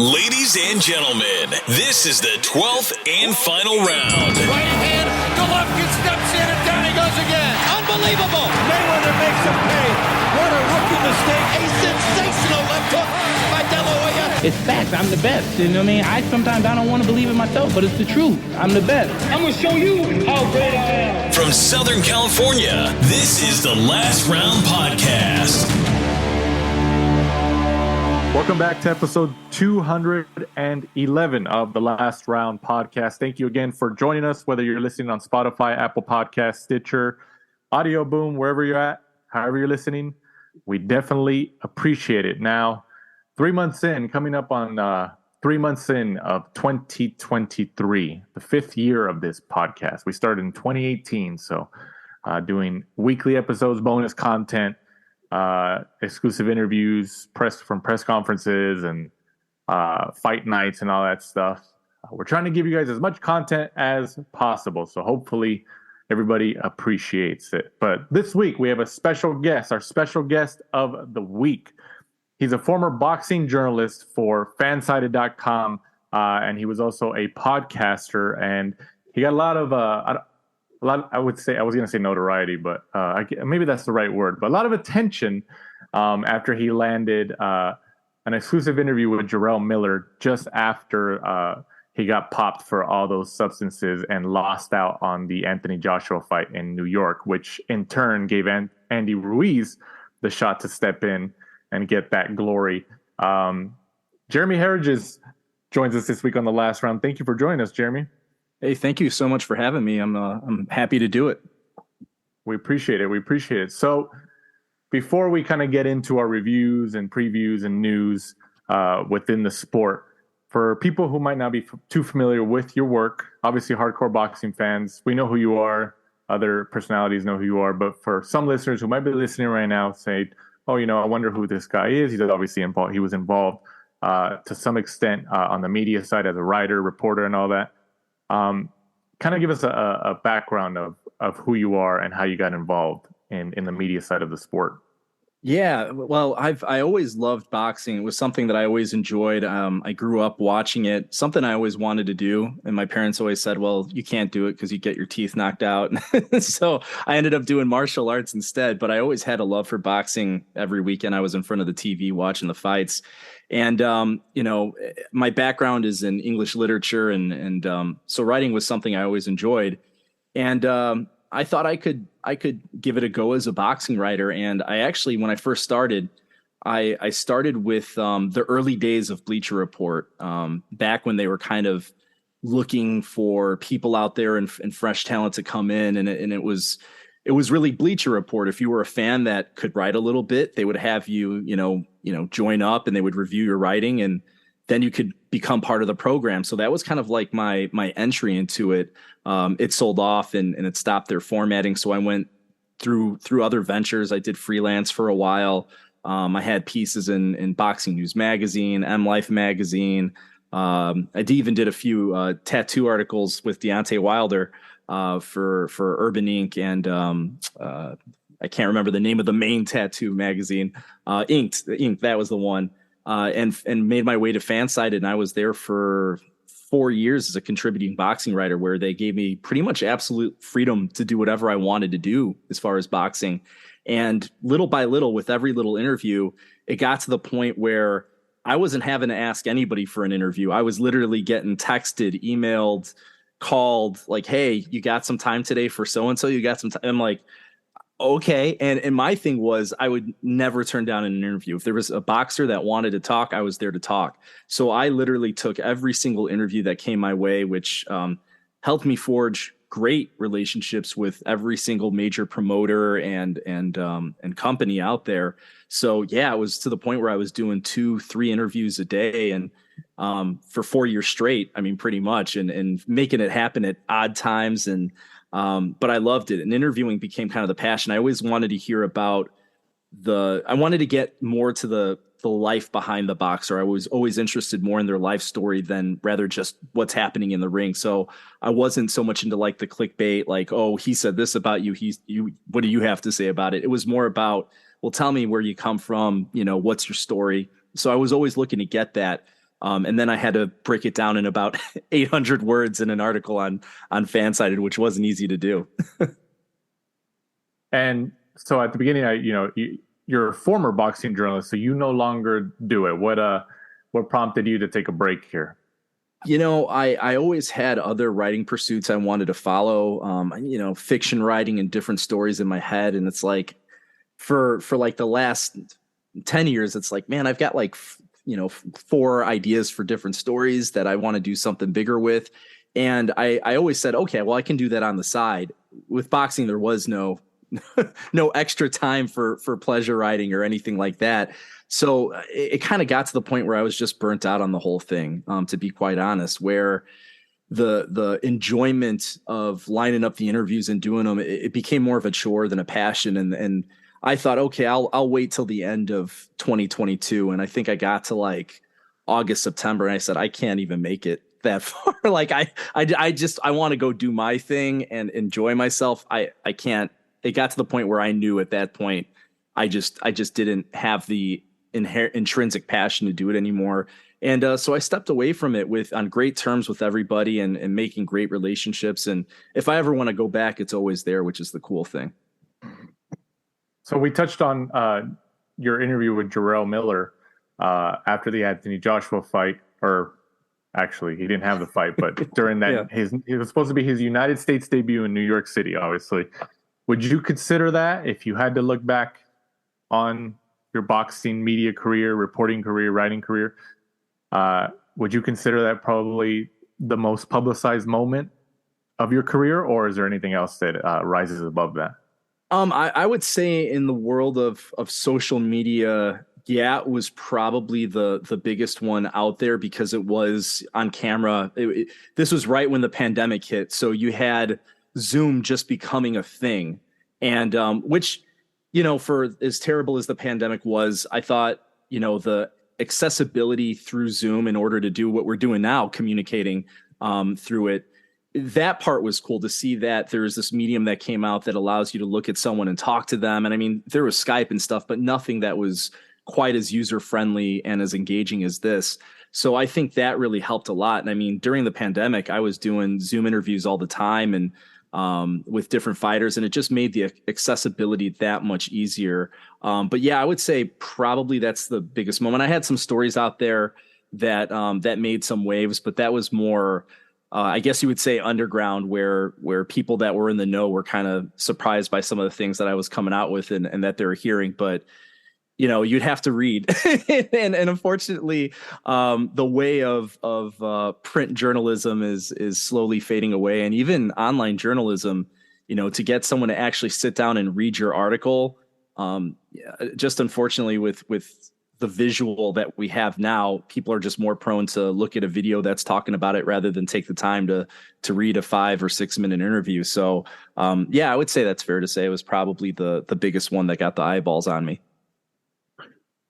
Ladies and gentlemen, this is the 12th and final round. Right hand, Golovkin steps in and down he goes again. Unbelievable. Mayweather makes him pay. What a rookie mistake. A sensational left hook by De La Hoya. It's fact. I'm the best. You know what I mean? Sometimes I don't want to believe it myself, but it's the truth. I'm the best. I'm going to show you how great I am. From Southern California, this is the Last Round Podcast. Welcome back to episode 211 of the Last Round Podcast. Thank you again for joining us, whether you're listening on Spotify, Apple Podcasts, Stitcher, Audio Boom, wherever you're at, however you're listening. We definitely appreciate it. Now, 3 months in, coming up on 3 months in of 2023, the fifth year of this podcast. We started in 2018, so doing weekly episodes, bonus content, exclusive interviews, press conferences and fight nights and all that stuff. We're trying to give you guys as much content as possible, so hopefully everybody appreciates it. But this week we have a special guest, our special guest of the week. He's a former boxing journalist for fansided.com, and he was also a podcaster, and he got a lot of I would say, I was going to say notoriety, but maybe that's the right word, but a lot of attention after he landed an exclusive interview with Jarrell Miller just after he got popped for all those substances and lost out on the Anthony Joshua fight in New York, which in turn gave Andy Ruiz the shot to step in and get that glory. Jeremy Herriges joins us this week on the Last Round. Thank you for joining us, Jeremy. Hey, thank you so much for having me. I'm happy to do it. We appreciate it. So before we kind of get into our reviews and previews and news within the sport, for people who might not be too familiar with your work, obviously hardcore boxing fans, we know who you are. Other personalities know who you are. But for some listeners who might be listening right now, say, oh, I wonder who this guy is. He's obviously involved. He was involved to some extent on the media side as a writer, reporter, and all that. Kind of give us a background of who you are and how you got involved in the media side of the sport. Yeah, well, I always loved boxing. It was something that I always enjoyed. I grew up watching it, something I always wanted to do. And my parents always said, well, you can't do it because you get your teeth knocked out. So I ended up doing martial arts instead. But I always had a love for boxing. Every weekend I was in front of the TV watching the fights. And, my background is in English literature. And so writing was something I always enjoyed. And I thought I could give it a go as a boxing writer. And I actually, when I first started, I started with the early days of Bleacher Report, back when they were kind of looking for people out there and fresh talent to come in. And it was really Bleacher Report. If you were a fan that could write a little bit, they would have you, join up and they would review your writing, and then you could become part of the program. So that was kind of like my entry into it. It sold off and it stopped their formatting. So I went through other ventures. I did freelance for a while. I had pieces in Boxing News Magazine, M Life Magazine. I even did a few tattoo articles with Deontay Wilder for Urban Ink. And I can't remember the name of the main tattoo magazine. Inked, that was the one. And made my way to Fansided, and I was there for 4 years as a contributing boxing writer, where they gave me pretty much absolute freedom to do whatever I wanted to do as far as boxing. And little by little, with every little interview, it got to the point where I wasn't having to ask anybody for an interview. I was literally getting texted, emailed, called, like, hey, you got some time today for so-and-so? You got some time? I'm like, okay. And my thing was, I would never turn down an interview. If there was a boxer that wanted to talk, I was there to talk. So I literally took every single interview that came my way, which helped me forge great relationships with every single major promoter and company out there. So yeah, it was to the point where I was doing 2-3 interviews a day, and for 4 years straight, I mean, pretty much, and making it happen at odd times. And but I loved it, and interviewing became kind of the passion. I always wanted to hear about I wanted to get more to the life behind the boxer. I was always interested more in their life story than rather just what's happening in the ring. So I wasn't so much into like the clickbait, like, oh, he said this about you. What do you have to say about it? It was more about, well, tell me where you come from. What's your story? So I was always looking to get that. And then I had to break it down in about 800 words in an article on Fansided, which wasn't easy to do. And so at the beginning, you're a former boxing journalist, so you no longer do it. What prompted you to take a break here? I always had other writing pursuits I wanted to follow, fiction writing and different stories in my head. And it's like for like the last 10 years, it's like, man, I've got like, 4 ideas for different stories that I want to do something bigger with. And I always said, okay, well, I can do that on the side. With boxing, there was no extra time for pleasure writing or anything like that. So it kind of got to the point where I was just burnt out on the whole thing, to be quite honest, where the enjoyment of lining up the interviews and doing them, it became more of a chore than a passion. And I thought, okay, I'll wait till the end of 2022. And I think I got to like August, September, and I said, I can't even make it that far. Like I want to go do my thing and enjoy myself. I can't. It got to the point where I knew at that point, I just didn't have the intrinsic passion to do it anymore. And so I stepped away from it on great terms with everybody and making great relationships. And if I ever want to go back, it's always there, which is the cool thing. So we touched on your interview with Jarrell Miller after the Anthony Joshua fight, or actually he didn't have the fight, but during that, it was supposed to be his United States debut in New York City, obviously. Would you consider that, if you had to look back on your boxing media career, reporting career, writing career, would you consider that probably the most publicized moment of your career, or is there anything else that rises above that? I would say in the world of social media, it was probably the biggest one out there because it was on camera. This was right when the pandemic hit. So you had Zoom just becoming a thing. And which, for as terrible as the pandemic was, I thought, the accessibility through Zoom in order to do what we're doing now, communicating through it, that part was cool to see that there's this medium that came out that allows you to look at someone and talk to them. And I mean, there was Skype and stuff, but nothing that was quite as user-friendly and as engaging as this. So I think that really helped a lot. And I mean, during the pandemic, I was doing Zoom interviews all the time and with different fighters, and it just made the accessibility that much easier. But yeah, I would say probably that's the biggest moment. I had some stories out there that made some waves, but that was more, I guess you would say, underground, where people that were in the know were kind of surprised by some of the things that I was coming out with and that they were hearing. But you'd have to read. and unfortunately, the way of print journalism is slowly fading away. And even online journalism, to get someone to actually sit down and read your article, just unfortunately with the visual that we have now, people are just more prone to look at a video that's talking about it rather than take the time to read a 5 or 6 minute interview. So I would say that's fair to say it was probably the biggest one that got the eyeballs on me.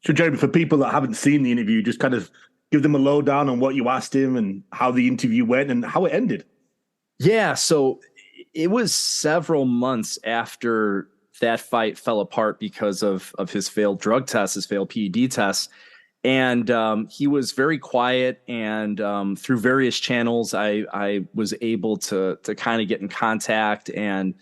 So, Jeremy, for people that haven't seen the interview, just kind of give them a lowdown on what you asked him and how the interview went and how it ended. Yeah, so it was several months after that fight fell apart because of his failed drug tests, his failed PED tests. And he was very quiet. And through various channels, I was able to kind of get in contact. And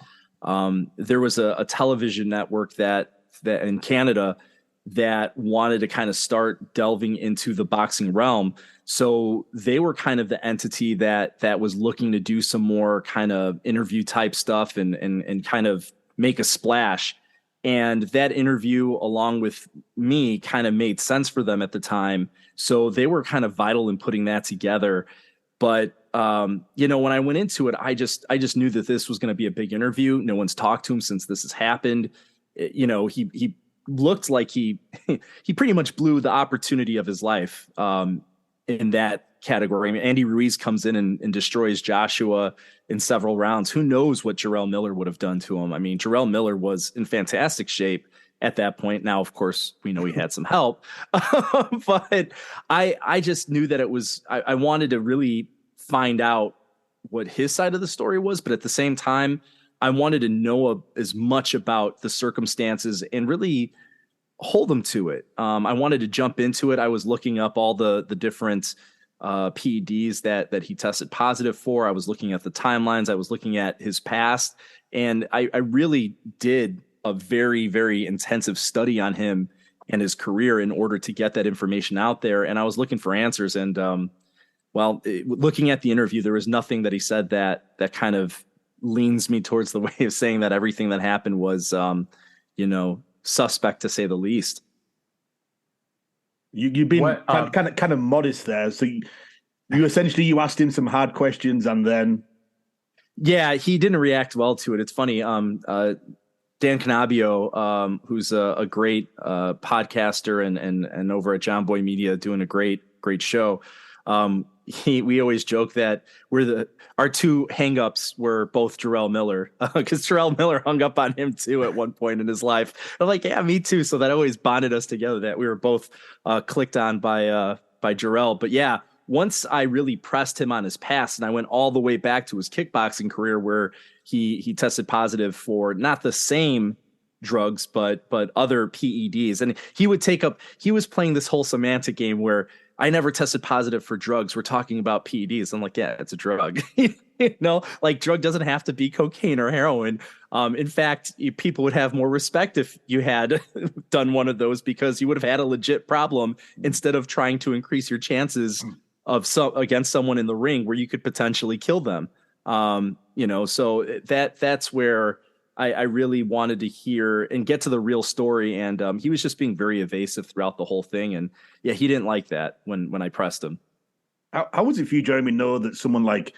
there was a television network that in Canada that wanted to kind of start delving into the boxing realm. So they were kind of the entity that was looking to do some more kind of interview type stuff and kind of make a splash. And that interview, along with me, kind of made sense for them at the time. So they were kind of vital in putting that together. But when I went into it, I just knew that this was going to be a big interview. No one's talked to him since this has happened. He looked like he pretty much blew the opportunity of his life in that category. I mean, Andy Ruiz comes in and destroys Joshua in several rounds. Who knows what Jarrell Miller would have done to him? I mean, Jarrell Miller was in fantastic shape at that point. Now, of course, we know he had some help, but I just knew that it was, I wanted to really find out what his side of the story was, but at the same time, I wanted to know as much about the circumstances and really hold him to it. I wanted to jump into it. I was looking up all the different PEDs that he tested positive for. I was looking at the timelines. I was looking at his past, and I really did a very, very intensive study on him and his career in order to get that information out there. And I was looking for answers. And looking at the interview, there was nothing that he said that kind of leans me towards the way of saying that everything that happened was, suspect to say the least. You've been kind of modest there. So you essentially you asked him some hard questions, and then he didn't react well to it. It's funny. Dan Cannabio, who's a great podcaster and over at John Boy Media doing a great show. We always joke that our two hangups were both Jarrell Miller, because Jarrell Miller hung up on him too at one point in his life. I'm like, yeah, me too. So that always bonded us together, that we were both clicked on by Jarrell. But yeah, once I really pressed him on his past, and I went all the way back to his kickboxing career, where he tested positive for not the same drugs, but other PEDs. And he was playing this whole semantic game where I never tested positive for drugs. We're talking about PEDs. I'm like, yeah, it's a drug. Like drug doesn't have to be cocaine or heroin. In fact, people would have more respect if you had done one of those, because you would have had a legit problem instead of trying to increase your chances against someone in the ring where you could potentially kill them. So that's where I really wanted to hear and get to the real story. And he was just being very evasive throughout the whole thing. And yeah, he didn't like that when I pressed him. How was it for you, Jeremy, know that someone like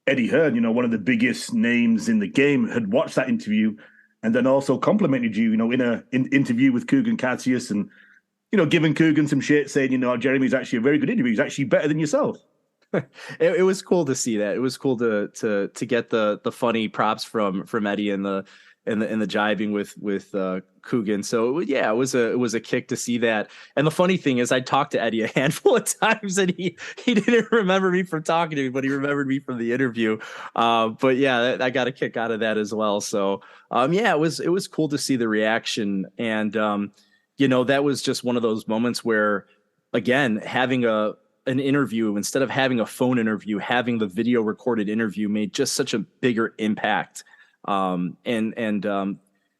Eddie Hearn, one of the biggest names in the game, had watched that interview and then also complimented you, in an interview with Kugan Cassius, and, giving Kugan some shit, saying, Jeremy's actually a very good interview. He's actually better than yourself. It was cool to see that. It was cool to get the funny props from Eddie and the jibing with Kugan. So it was a kick to see that. And the funny thing is, I talked to Eddie a handful of times, and he didn't remember me from talking to me, but he remembered me from the interview. But yeah, I got a kick out of that as well. So it was cool to see the reaction. And that was just one of those moments where, again, having an interview instead of having a phone interview, having the video recorded interview made just such a bigger impact. And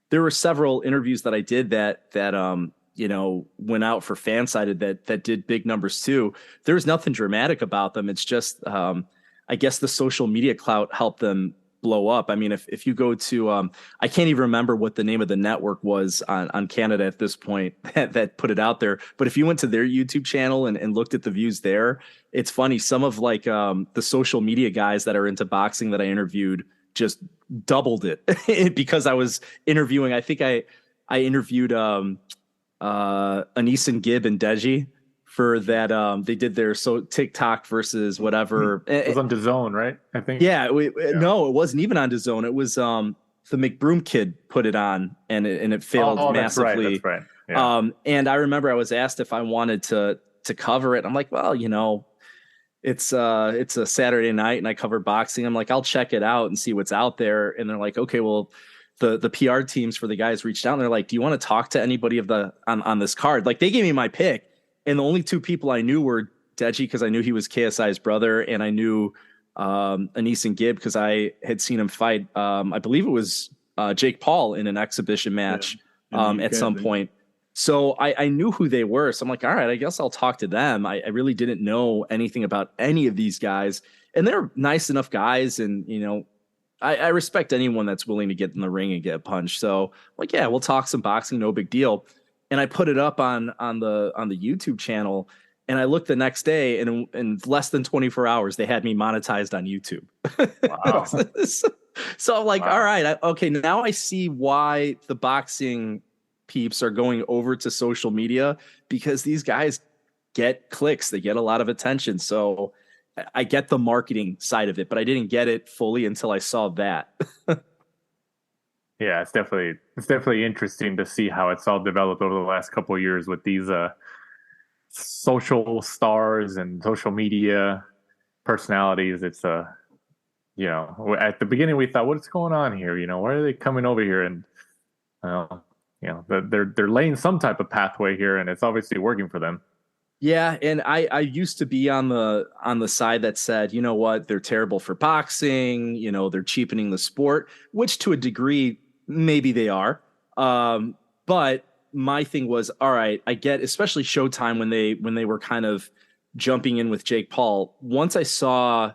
there were several interviews that I did that went out for Fansided that did big numbers too. There was nothing dramatic about them. It's just, I guess the social media clout helped them blow up. I mean, if you go to, I can't even remember what the name of the network was on Canada at this point that put it out there. But if you went to their YouTube channel and looked at the views there, it's funny. Some of the social media guys that are into boxing that I interviewed just doubled it because I was interviewing. I think I interviewed Anisan Gibb and Deji for that. They did their TikTok versus whatever. It was on DAZN, right? I think. Yeah, no, it wasn't even on DAZN. It was the McBroom kid put it on, and it failed massively. That's right. Yeah. And I remember I was asked if I wanted to cover it. I'm like, well, it's a Saturday night and I cover boxing. I'm like, I'll check it out and see what's out there. And they're like, okay, well, the PR teams for the guys reached out and they're like, do you want to talk to anybody on this card? Like, they gave me my pick. And the only two people I knew were Deji, because I knew he was KSI's brother, and I knew Anisan Gibb because I had seen him fight. I believe it was Jake Paul in an exhibition match at some point. So I knew who they were. So I'm like, all right, I guess I'll talk to them. I really didn't know anything about any of these guys. And they're nice enough guys. And, I respect anyone that's willing to get in the ring and get punched. So I'm like, yeah, we'll talk some boxing. No big deal. And I put it up on the YouTube channel. And I looked the next day, and in less than 24 hours, they had me monetized on YouTube. Wow. So I'm like, wow. All right, okay, now I see why the boxing peeps are going over to social media, because these guys get clicks. They get a lot of attention. So I get the marketing side of it, but I didn't get it fully until I saw that. Yeah, it's definitely interesting to see how it's all developed over the last couple of years with these social stars and social media personalities. It's at the beginning we thought, what's going on here? Why are they coming over here? And they're laying some type of pathway here, and it's obviously working for them. Yeah, and I used to be on the side that said, you know what, they're terrible for boxing, they're cheapening the sport, which to a degree maybe they are. But my thing was, all right, I get, especially Showtime when they were kind of jumping in with Jake Paul. Once I saw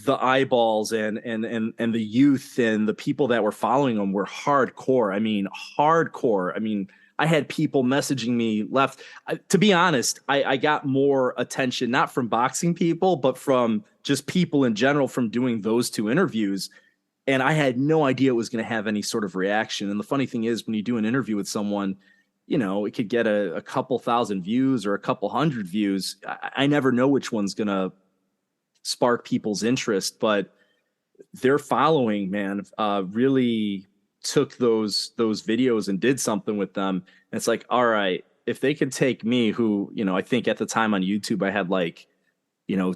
the eyeballs and the youth and the people that were following them were hardcore. I mean, hardcore. I mean, I had people messaging me left. To be honest, I got more attention, not from boxing people, but from just people in general from doing those two interviews. And I had no idea it was going to have any sort of reaction. And the funny thing is, when you do an interview with someone, it could get a couple thousand views or a couple hundred views. I never know which one's going to spark people's interest, but their following, man, really took those videos and did something with them. And it's like, all right, if they could take me, who, I think at the time on YouTube, I had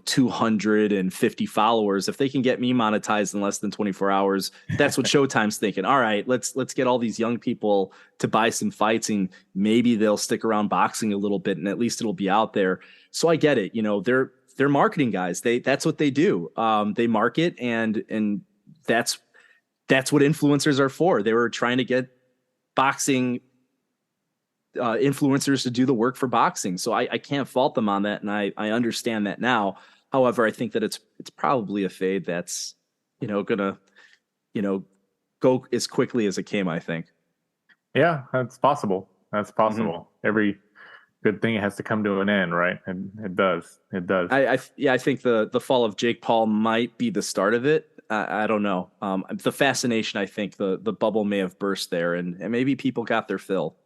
250 followers. If they can get me monetized in less than 24 hours, that's what Showtime's thinking. All right, let's get all these young people to buy some fights, and maybe they'll stick around boxing a little bit, and at least it'll be out there. So I get it. They're marketing guys. That's what they do. They market, and that's what influencers are for. They were trying to get boxing influencers to do the work for boxing. So I can't fault them on that. And I understand that now. However, I think that it's probably a fade that's, gonna, go as quickly as it came, I think. Yeah, that's possible. That's possible. Mm-hmm. Every good thing has to come to an end, right? And it does. I think the fall of Jake Paul might be the start of it. I don't know. The fascination, I think the bubble may have burst there, and maybe people got their fill.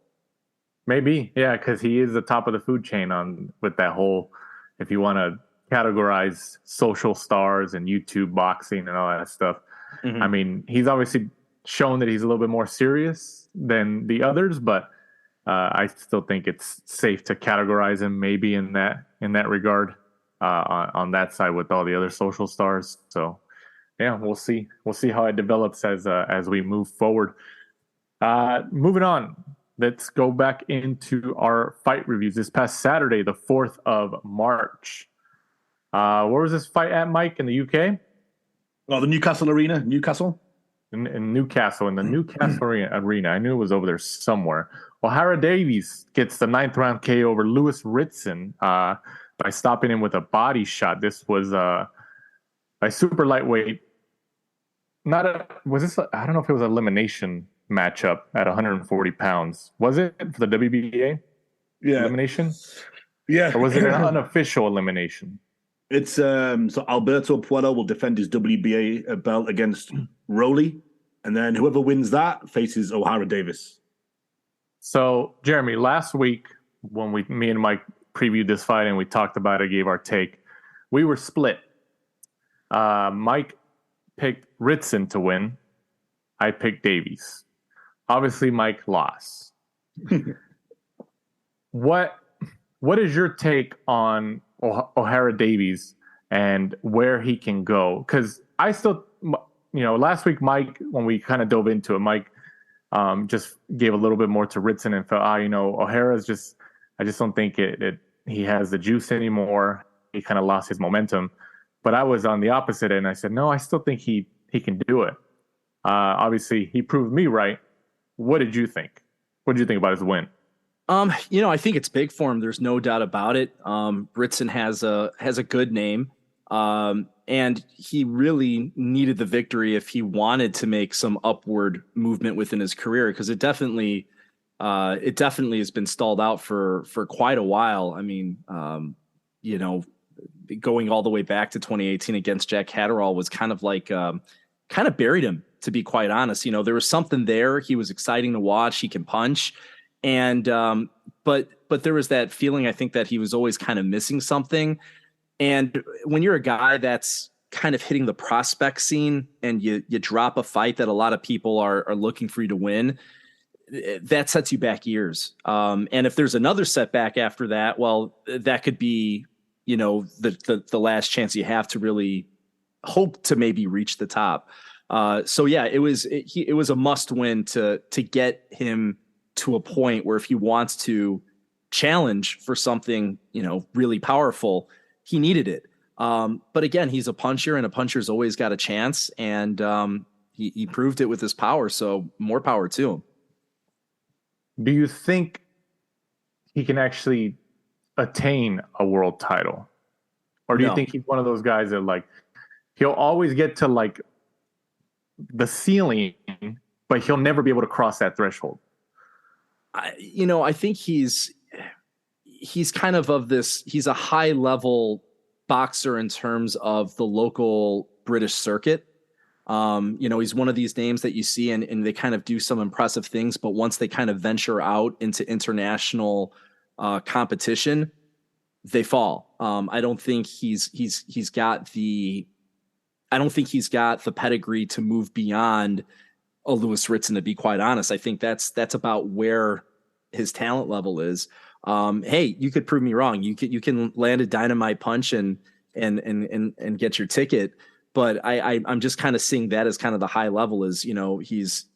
Maybe, yeah, because he is the top of the food chain with that whole, if you want to categorize social stars and YouTube boxing and all that stuff. Mm-hmm. I mean, he's obviously shown that he's a little bit more serious than the others, but I still think it's safe to categorize him maybe in that regard on that side with all the other social stars. So yeah, we'll see how it develops as we move forward. Moving on. Let's go back into our fight reviews. This past Saturday, the 4th of March. Where was this fight at, Mike, in the UK? Oh, the Newcastle Arena. Newcastle? In Newcastle, in the Newcastle Arena. I knew it was over there somewhere. Well, Davies gets the 9th round KO over Davies-Ritson by stopping him with a body shot. This was a super lightweight. I don't know if it was an elimination matchup at 140 pounds. Was it for the WBA? Yeah. Elimination? Yeah. Or was it an unofficial elimination? It's so Alberto Puello will defend his WBA belt against Rowley, and then whoever wins that faces O'Hara Davis. So, Jeremy, last week when me and Mike previewed this fight and we talked about it, gave our take, we were split. Mike picked Ritson to win. I picked Davies. Obviously, Mike lost. What is your take on O'Hara Davies and where he can go? Because I still, last week, Mike, when we kind of dove into it, Mike just gave a little bit more to Ritson and felt, O'Hara's just, I just don't think he has the juice anymore. He kind of lost his momentum. But I was on the opposite end. I said, no, I still think he can do it. Obviously, he proved me right. What did you think? What did you think about his win? I think it's big for him. There's no doubt about it. Ritson has a good name, and he really needed the victory if he wanted to make some upward movement within his career, because it definitely has been stalled out for quite a while. I mean, going all the way back to 2018 against Jack Catterall was kind of buried him, to be quite honest. There was something there. He was exciting to watch. He can punch. And, but there was that feeling, I think, that he was always kind of missing something. And when you're a guy that's kind of hitting the prospect scene and you drop a fight that a lot of people are looking for you to win, that sets you back years. And if there's another setback after that, well, that could be, the last chance you have to really hope to maybe reach the top. So yeah, it was a must win to get him to a point where if he wants to challenge for something, really powerful, he needed it. But again, he's a puncher, and a puncher's always got a chance, and he proved it with his power. So more power to him. Do you think he can actually attain a world title? Or do you think he's one of those guys that like he'll always get to like the ceiling, but he'll never be able to cross that threshold? I think he's kind of this, he's a high level boxer in terms of the local British circuit. He's one of these names that you see and they kind of do some impressive things, but once they kind of venture out into international competition, they fall. I don't think he's got the pedigree to move beyond a Davies-Ritson, to be quite honest. I think that's about where his talent level is. Hey, you could prove me wrong. You can land a dynamite punch and get your ticket. But I'm just kind of seeing that as kind of the high level is, he's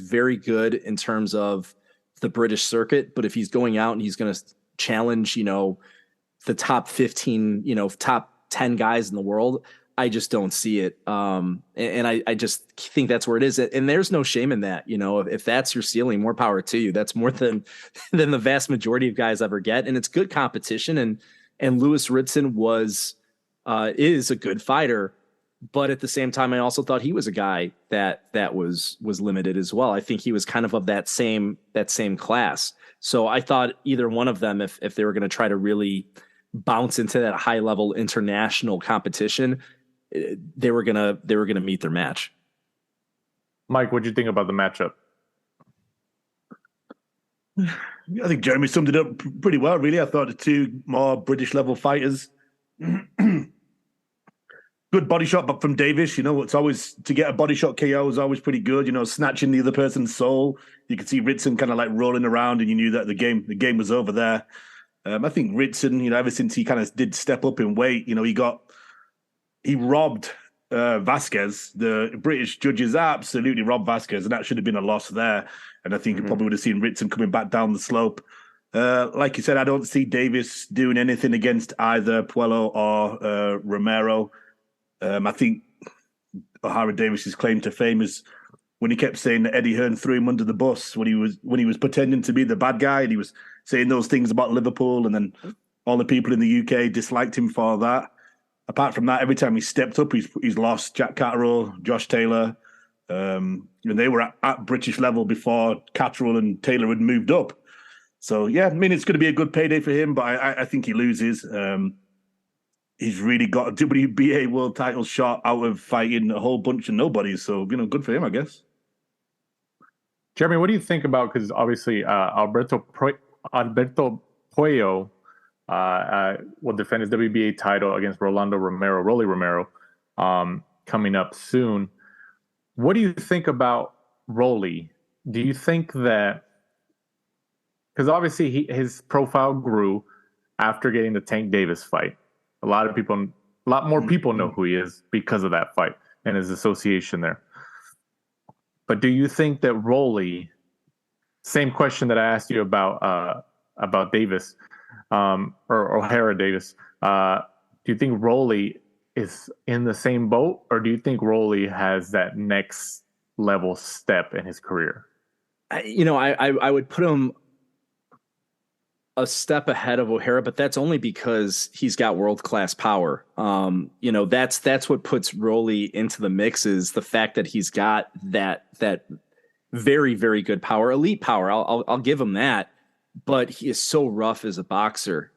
very good in terms of the British circuit. But if he's going out and he's going to challenge, the top 15, top 10 guys in the world, I just don't see it. And I just think that's where it is. And there's no shame in that. If that's your ceiling, more power to you. That's more than the vast majority of guys ever get. And it's good competition. And Davies-Ritson is a good fighter. But at the same time, I also thought he was a guy that was limited as well. I think he was kind of that same class. So I thought either one of them, if they were going to try to really bounce into that high level international competition, they were gonna meet their match. Mike, what'd you think about the matchup? I think Jeremy summed it up pretty well, really. I thought the two more British level fighters. Good body shot, but from Davis, it's always to get a body shot KO is always pretty good. Snatching the other person's soul. You could see Ritson kind of like rolling around, and you knew that the game was over there. I think Ritson, ever since he kind of did step up in weight, he robbed Vasquez. The British judges absolutely robbed Vasquez, and that should have been a loss there. And I think you probably would have seen Ritson coming back down the slope. Like you said, I don't see Davis doing anything against either Puello or Romero. I think Ohara Davis's claim to fame is when he kept saying that Eddie Hearn threw him under the bus when he was pretending to be the bad guy, and he was saying those things about Liverpool, and then all the people in the UK disliked him for that. Apart from that, every time he stepped up, he's lost. Jack Catterall, Josh Taylor, they were at British level before Catterall and Taylor had moved up. So yeah, it's going to be a good payday for him, but I think he loses. He's really got a WBA world title shot out of fighting a whole bunch of nobodies. So, good for him, I guess. Jeremy, what do you think about, because obviously Alberto Puello will defend his WBA title against Rolly Romero, coming up soon. What do you think about Rolly? Do you think that, because obviously his profile grew after getting the Tank Davis fight. A lot more people know who he is because of that fight and his association there. But do you think that Rolly, same question that I asked you about Davis, or Ohara Davis, do you think Rolly is in the same boat, or do you think Rolly has that next level step in his career? I would put him a step ahead of Ohara, but that's only because he's got world-class power. That's what puts Rolly into the mix, is the fact that he's got that very, very good power, elite power. I'll give him that, but he is so rough as a boxer.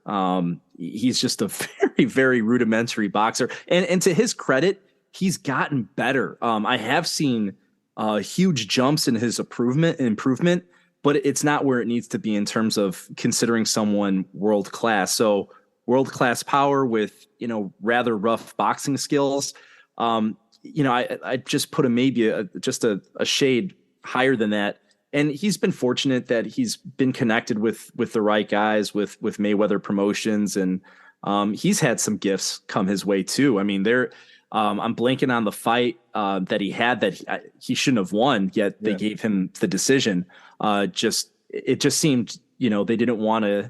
He's just a very, very rudimentary boxer. And to his credit, he's gotten better. I have seen huge jumps in his improvement, but it's not where it needs to be in terms of considering someone world-class. So world-class power with, rather rough boxing skills. I just put him maybe just a shade higher than that. And he's been fortunate that he's been connected with the right guys, with Mayweather Promotions. And he's had some gifts come his way too. I mean, I'm blanking on the fight that he had that he shouldn't have won, yet they gave him the decision. It just seemed, they didn't want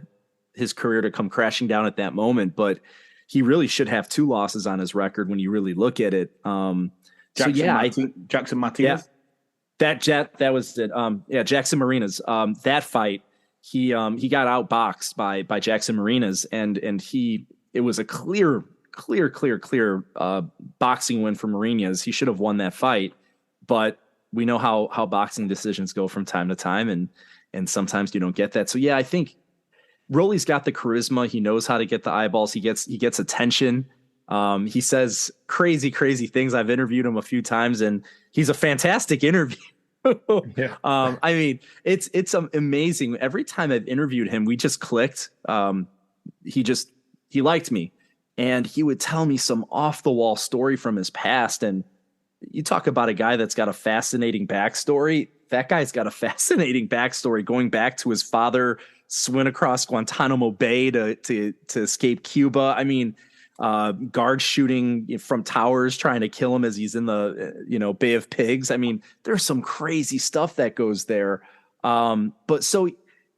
his career to come crashing down at that moment, but he really should have 2 losses on his record when you really look at it. I think Jackson Martinez. That was it. Jackson Marinas. That fight, he got outboxed by Jackson Marinas, and it was a clear boxing win for Marinas. He should have won that fight, but we know how boxing decisions go from time to time, and sometimes you don't get that. So yeah, I think Rolly's got the charisma. He knows how to get the eyeballs. He gets attention. He says crazy things. I've interviewed him a few times, and he's a fantastic interview. I mean, it's amazing. Every time I've interviewed him, we just clicked. He liked me, and he would tell me some off the wall story from his past. And you talk about a guy that's got a fascinating backstory. That guy's got a fascinating backstory going back to his father swim across Guantanamo Bay to escape Cuba. I mean, guards shooting from towers trying to kill him as he's in the Bay of Pigs. I mean, there's some crazy stuff that goes there. But so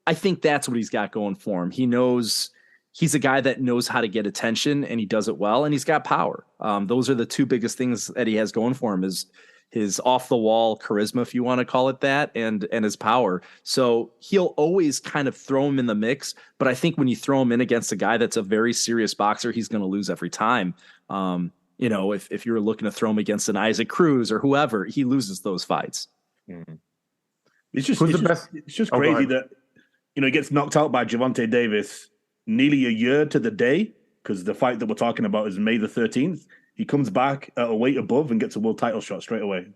I think that's what he's got going for him. He's a guy that knows how to get attention, and he does it well, and he's got power. Those are the 2 biggest things that he has going for him: is his off the wall charisma, if you want to call it that, and his power. So he'll always kind of throw him in the mix. But I think when you throw him in against a guy that's a very serious boxer, he's going to lose every time. If you're looking to throw him against an Isaac Cruz or whoever, he loses those fights. Mm-hmm. It's just crazy that, he gets knocked out by Gervonta Davis nearly a year to the day, because the fight that we're talking about is May the 13th. He comes back at a weight above and gets a world title shot straight away.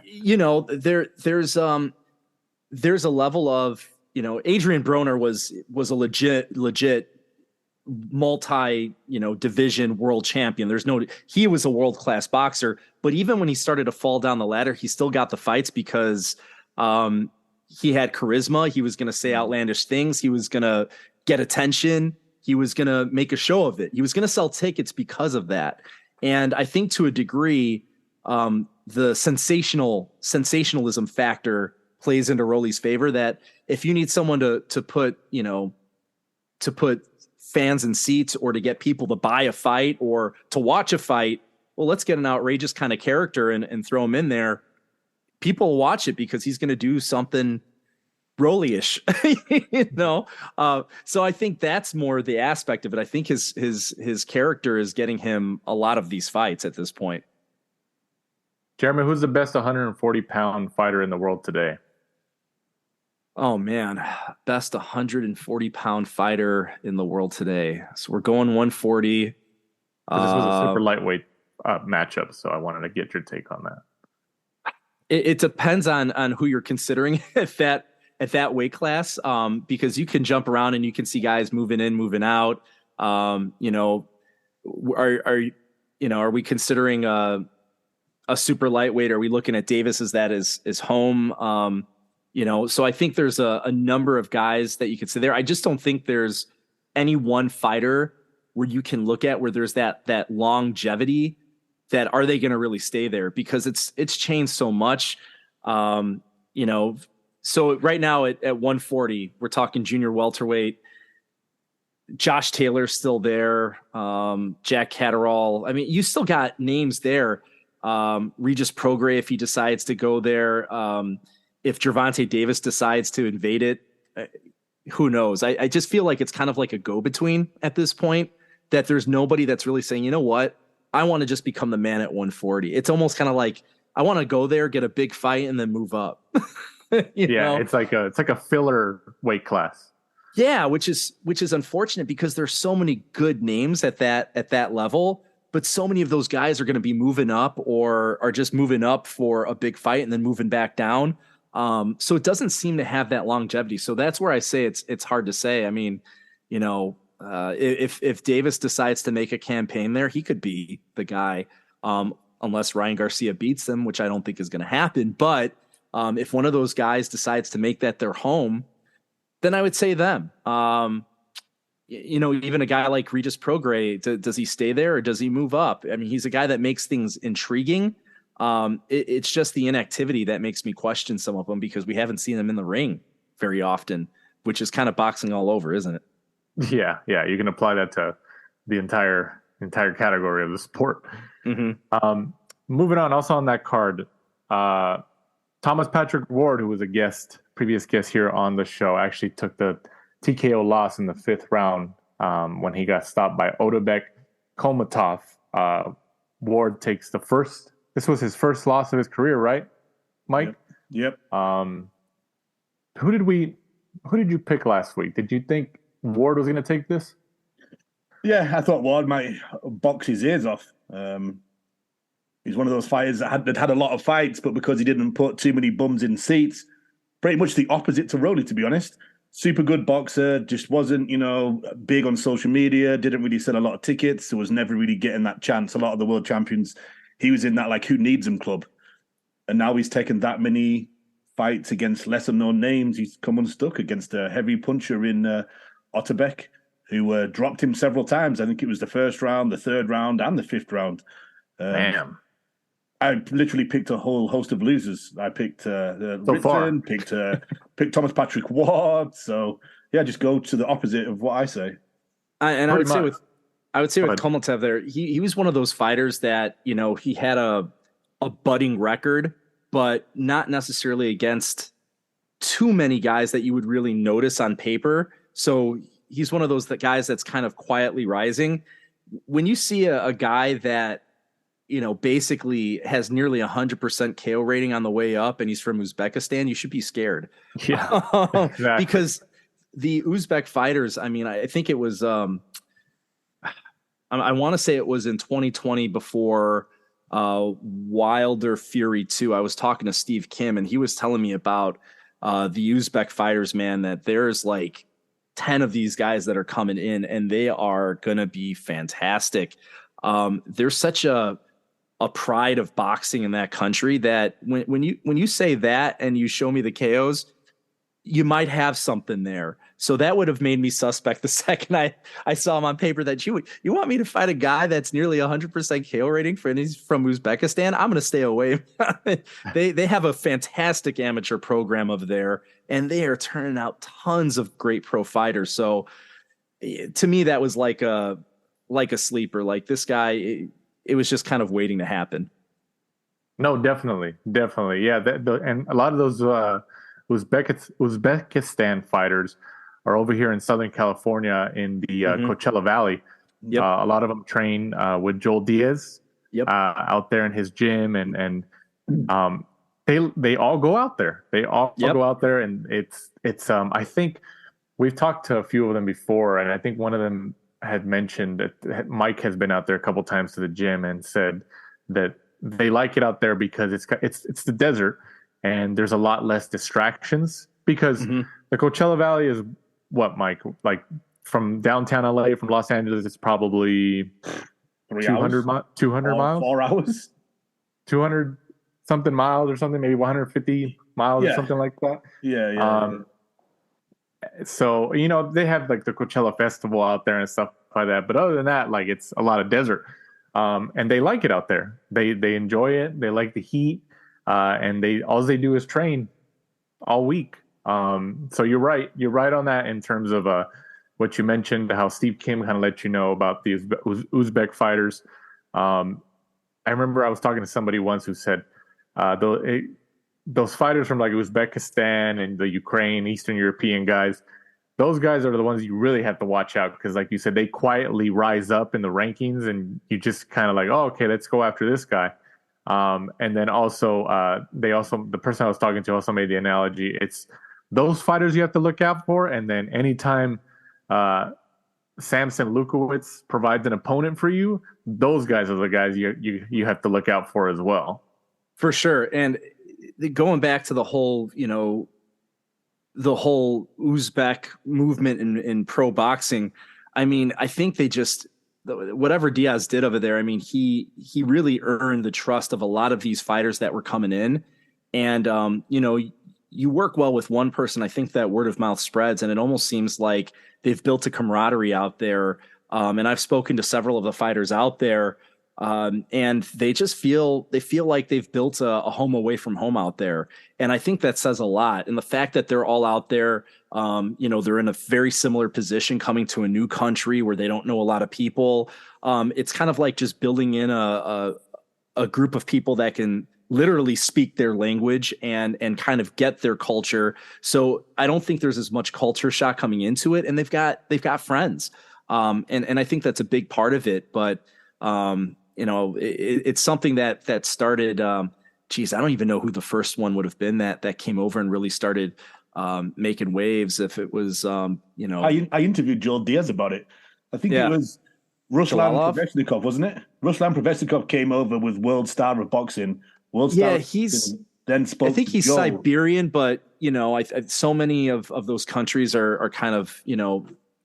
There's a level of, Adrian Broner was a legit multi, division world champion. He was a world-class boxer, but even when he started to fall down the ladder, he still got the fights because he had charisma. He was going to say outlandish things. He was going to get attention. He was going to make a show of it. He was going to sell tickets because of that. And I think to a degree, the sensationalism factor plays into Rolly's favor, that if you need someone to put fans in seats or to get people to buy a fight or to watch a fight, well, let's get an outrageous kind of character and throw him in there. People will watch it because he's going to do something Rolly-ish, So I think that's more the aspect of it. I think his character is getting him a lot of these fights at this point. Jeremy, who's the best 140-pound fighter in the world today? Oh man, best 140-pound fighter in the world today. So we're going 140. This was a super lightweight matchup, so I wanted to get your take on that. It depends on who you're considering at that weight class, because you can jump around and you can see guys moving in, moving out. Are we considering a super lightweight? Are we looking at Davis as that is home? So I think there's a number of guys that you could say there. I just don't think there's any one fighter where you can look at where there's that longevity, that are they going to really stay there? Because it's changed so much. So right now at 140, we're talking junior welterweight. Josh Taylor's still there. Jack Catterall. I mean, you still got names there. Regis Prograis, if he decides to go there. If Gervonta Davis decides to invade it, who knows? I just feel like it's kind of like a go-between at this point, that there's nobody that's really saying, you know what? I want to just become the man at 140. It's almost kind of like, I want to go there, get a big fight, and then move up. You know? It's like a filler weight class. Yeah, which is unfortunate because there's so many good names at that level, but so many of those guys are going to be moving up or are just moving up for a big fight and then moving back down. So it doesn't seem to have that longevity. So that's where I say it's hard to say. I mean, if Davis decides to make a campaign there, he could be the guy, unless Ryan Garcia beats them, which I don't think is going to happen. But if one of those guys decides to make that their home, then I would say them. even a guy like Regis Prograis, does he stay there or does he move up? I mean, he's a guy that makes things intriguing. It's just the inactivity that makes me question some of them, because we haven't seen them in the ring very often, which is kind of boxing all over, isn't it? Yeah. You can apply that to the entire category of the sport. Mm-hmm. Moving on, also on that card, Thomas Patrick Ward, who was a previous guest here on the show, actually took the TKO loss in the 5th round when he got stopped by Otabek Kolmatov. Ward takes this was his first loss of his career, right, Mike? Yep. Who did you pick last week? Did you think Ward was going to take this? Yeah, I thought Ward might box his ears off. He's one of those fighters that had a lot of fights, but because he didn't put too many bums in seats, pretty much the opposite to Rolly, to be honest. Super good boxer, just wasn't, big on social media, didn't really sell a lot of tickets, so was never really getting that chance. A lot of the world champions, he was in that, like, who needs him club. And now he's taken that many fights against lesser known names. He's come unstuck against a heavy puncher in Otabek, who dropped him several times. I think it was the 1st round, the 3rd round, and the 5th round. Damn. I literally picked a whole host of losers. I picked Ritson, picked Thomas Patrick Ward. So yeah, just go to the opposite of what I say. I would say with Kolmatov there, he was one of those fighters that, he had a budding record, but not necessarily against too many guys that you would really notice on paper. So he's one of those guys that's kind of quietly rising. When you see a guy that, basically has nearly 100% KO rating on the way up, and he's from Uzbekistan, you should be scared. Yeah, exactly. Because the Uzbek fighters, I mean, I think it was, I want to say it was in 2020 before Wilder Fury 2. I was talking to Steve Kim, and he was telling me about the Uzbek fighters, man, that there's like 10 of these guys that are coming in, and they are going to be fantastic. There's such a pride of boxing in that country that when you say that and you show me the KOs, you might have something there. So that would have made me suspect the second I saw him on paper that you want me to fight a guy that's nearly 100% KO rating and he's from Uzbekistan. I'm going to stay away. They have a fantastic amateur program over there, and they are turning out tons of great pro fighters. So to me, that was like a sleeper. Like, this guy, it was just kind of waiting to happen. No, definitely. Yeah. And a lot of those Uzbekistan fighters are over here in Southern California in the Coachella Valley. Yep. A lot of them train with Joel Diaz out there in his gym. And they all go out there. They all go out there. And it's I think we've talked to a few of them before. And I think one of them had mentioned that Mike has been out there a couple times to the gym and said that they like it out there because it's the desert and there's a lot less distractions, because the Coachella Valley is what, Mike, like from downtown LA, from Los Angeles, it's probably 200 miles, 4 hours, 200 something miles or something, maybe 150 miles or something like that. Yeah. So, they have like the Coachella Festival out there and stuff like that. But other than that, like, it's a lot of desert. And they like it out there. They enjoy it. They like the heat. And all they do is train all week. So you're right. You're right on that in terms of what you mentioned, how Steve Kim kind of let you know about these Uzbek fighters. I remember I was talking to somebody once who said those fighters from like Uzbekistan and the Ukraine, Eastern European guys, those guys are the ones you really have to watch out, because like you said, they quietly rise up in the rankings and you just kind of like, oh, okay, let's go after this guy. And then also, the person I was talking to also made the analogy. It's those fighters you have to look out for. And then anytime Samson Lukowicz provides an opponent for you, those guys are the guys you have to look out for as well. For sure. And going back to the whole Uzbek movement in pro boxing, I mean, I think they just, whatever Diaz did over there, I mean, he really earned the trust of a lot of these fighters that were coming in. And, you work well with one person, I think that word of mouth spreads, and it almost seems like they've built a camaraderie out there. And I've spoken to several of the fighters out there, and they feel like they've built a home away from home out there. And I think that says a lot. And the fact that they're all out there, they're in a very similar position coming to a new country where they don't know a lot of people. It's kind of like just building in a group of people that can literally speak their language and kind of get their culture. So I don't think there's as much culture shock coming into it. And they've got friends. And I think that's a big part of it. But, it's something that started, I don't even know who the first one would have been that came over and really started making waves. If it was, I interviewed Joel Diaz about it. I think it was Ruslan Prevesnikov, wasn't it? Ruslan Prevesnikov came over with World Star of Boxing. Then spoke. I think he's Joel. Siberian, but so many of those countries are kind of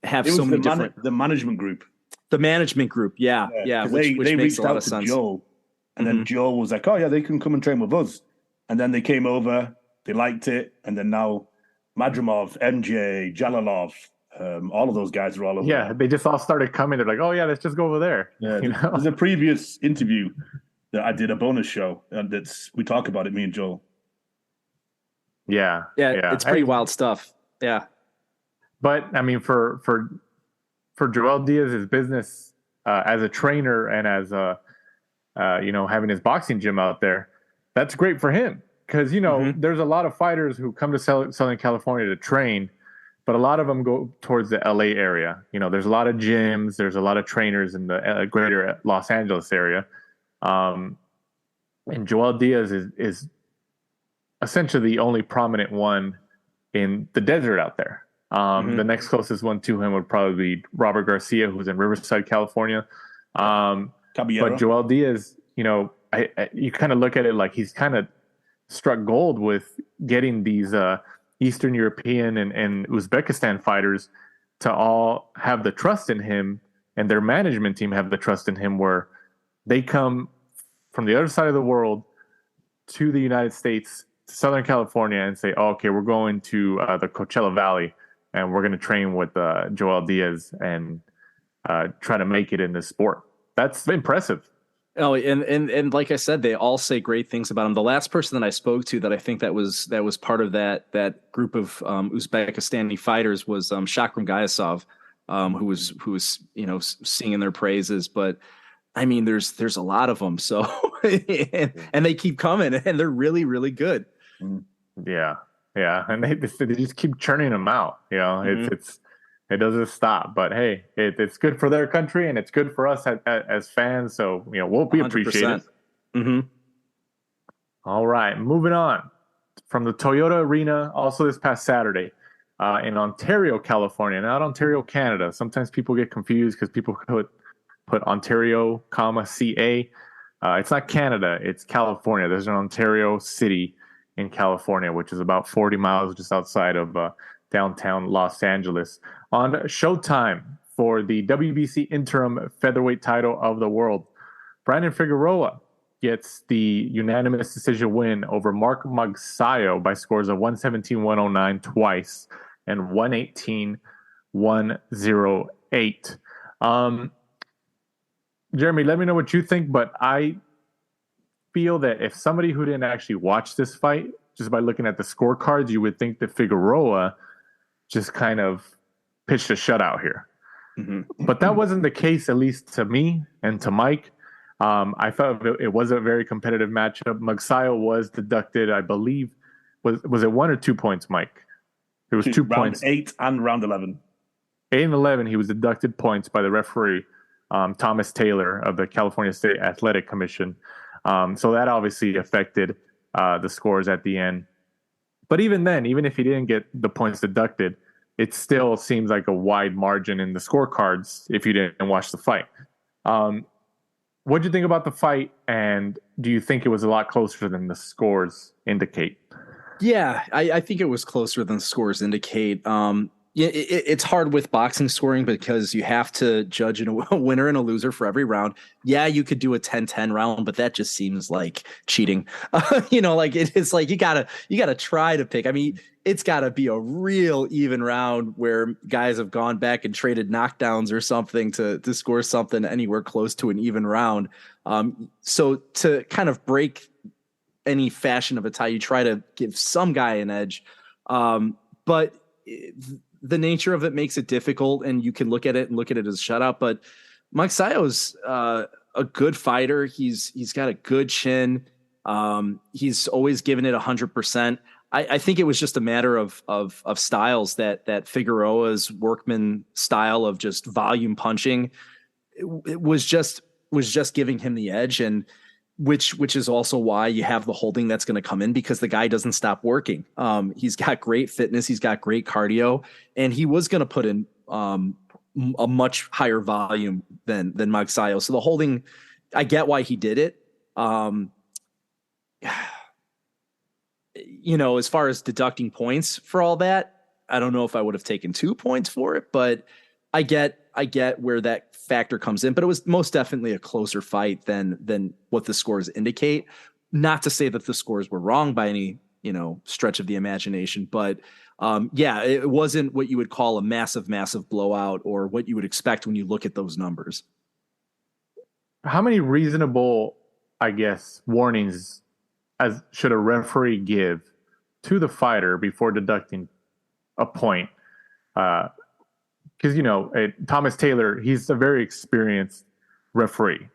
have so many different. The management group. The management group, yeah. Which they makes reached a lot out of to sense. Joel, and then Joel was like, "Oh yeah, they can come and train with us." And then they came over, they liked it, and then now Madrimov, MJ, Jalalov, all of those guys are all over. Yeah, they just all started coming. They're like, "Oh yeah, let's just go over there." Yeah, there's a previous interview that I did, a bonus show, and we talk about it, me and Joel. Yeah, it's pretty wild stuff. Yeah, but I mean, for Joel Diaz's business as a trainer and as having his boxing gym out there, that's great for him because there's a lot of fighters who come to Southern California to train, but a lot of them go towards the LA area. There's a lot of gyms, there's a lot of trainers in the greater Los Angeles area, and Joel Diaz is essentially the only prominent one in the desert out there. The next closest one to him would probably be Robert Garcia, who's in Riverside, California. But Joel Diaz, you kind of look at it like he's kind of struck gold with getting these Eastern European and Uzbekistan fighters to all have the trust in him, and their management team have the trust in him, where they come from the other side of the world to the United States, to Southern California, and say, "Oh, okay, we're going to the Coachella Valley, and we're going to train with Joel Diaz and try to make it in this sport." That's impressive. Oh, and like I said, they all say great things about him. The last person that I spoke to that I think that was part of that group of Uzbekistani fighters was Shakram Gayasov, who was singing their praises. But I mean, there's a lot of them. So and they keep coming, and they're really, really good. Yeah. Yeah, and they just keep churning them out. It doesn't stop. But hey, it's good for their country, and it's good for us as fans. So we appreciate it. Mm-hmm. All right, moving on from the Toyota Arena. Also, this past Saturday in Ontario, California, not Ontario, Canada. Sometimes people get confused because people put Ontario, CA. It's not Canada. It's California. There's an Ontario city in California, which is about 40 miles just outside of downtown Los Angeles. On Showtime for the WBC interim featherweight title of the world, Brandon Figueroa gets the unanimous decision win over Mark Magsayo by scores of 117-109 twice and 118-108. Jeremy, let me know what you think, but I feel that if somebody who didn't actually watch this fight, just by looking at the scorecards, you would think that Figueroa just kind of pitched a shutout here. Mm-hmm. But that wasn't the case, at least to me and to Mike. I thought it was a very competitive matchup. Magsayo was deducted, I believe. Was it 1 or 2 points, Mike? There was 2 points. Round 8 and round 11. 8 and 11, he was deducted points by the referee, Thomas Taylor of the California State Athletic Commission. So that obviously affected the scores at the end. But even then, even if he didn't get the points deducted, it still seems like a wide margin in the scorecards if you didn't watch the fight. What do you think about the fight, and do you think it was a lot closer than the scores indicate? Yeah, I think it was closer than the scores indicate. Yeah, it's hard with boxing scoring because you have to judge a winner and a loser for every round. Yeah, you could do a 10-10 round, but that just seems like cheating. Like it's like you gotta try to pick. I mean, it's gotta be a real even round where guys have gone back and traded knockdowns or something to score something anywhere close to an even round. So to kind of break any fashion of a tie, you try to give some guy an edge. But the nature of it makes it difficult, and you can look at it as a shutout. But Magsayo's a good fighter. He's got a good chin. He's always given it 100%. I think it was just a matter of styles that Figueroa's workman style of just volume punching it was just giving him the edge, and which is also why you have the holding that's going to come in, because the guy doesn't stop working. He's got great fitness. He's got great cardio, and he was going to put in a much higher volume than Magsayo. So the holding, I get why he did it. As far as deducting points for all that, I don't know if I would have taken 2 points for it, but I get where that factor comes in. But it was most definitely a closer fight than what the scores indicate. Not to say that the scores were wrong by any stretch of the imagination, but it wasn't what you would call a massive blowout or what you would expect when you look at those numbers. How many reasonable, I guess, warnings should a referee give to the fighter before deducting a point? Because Thomas Taylor, he's a very experienced referee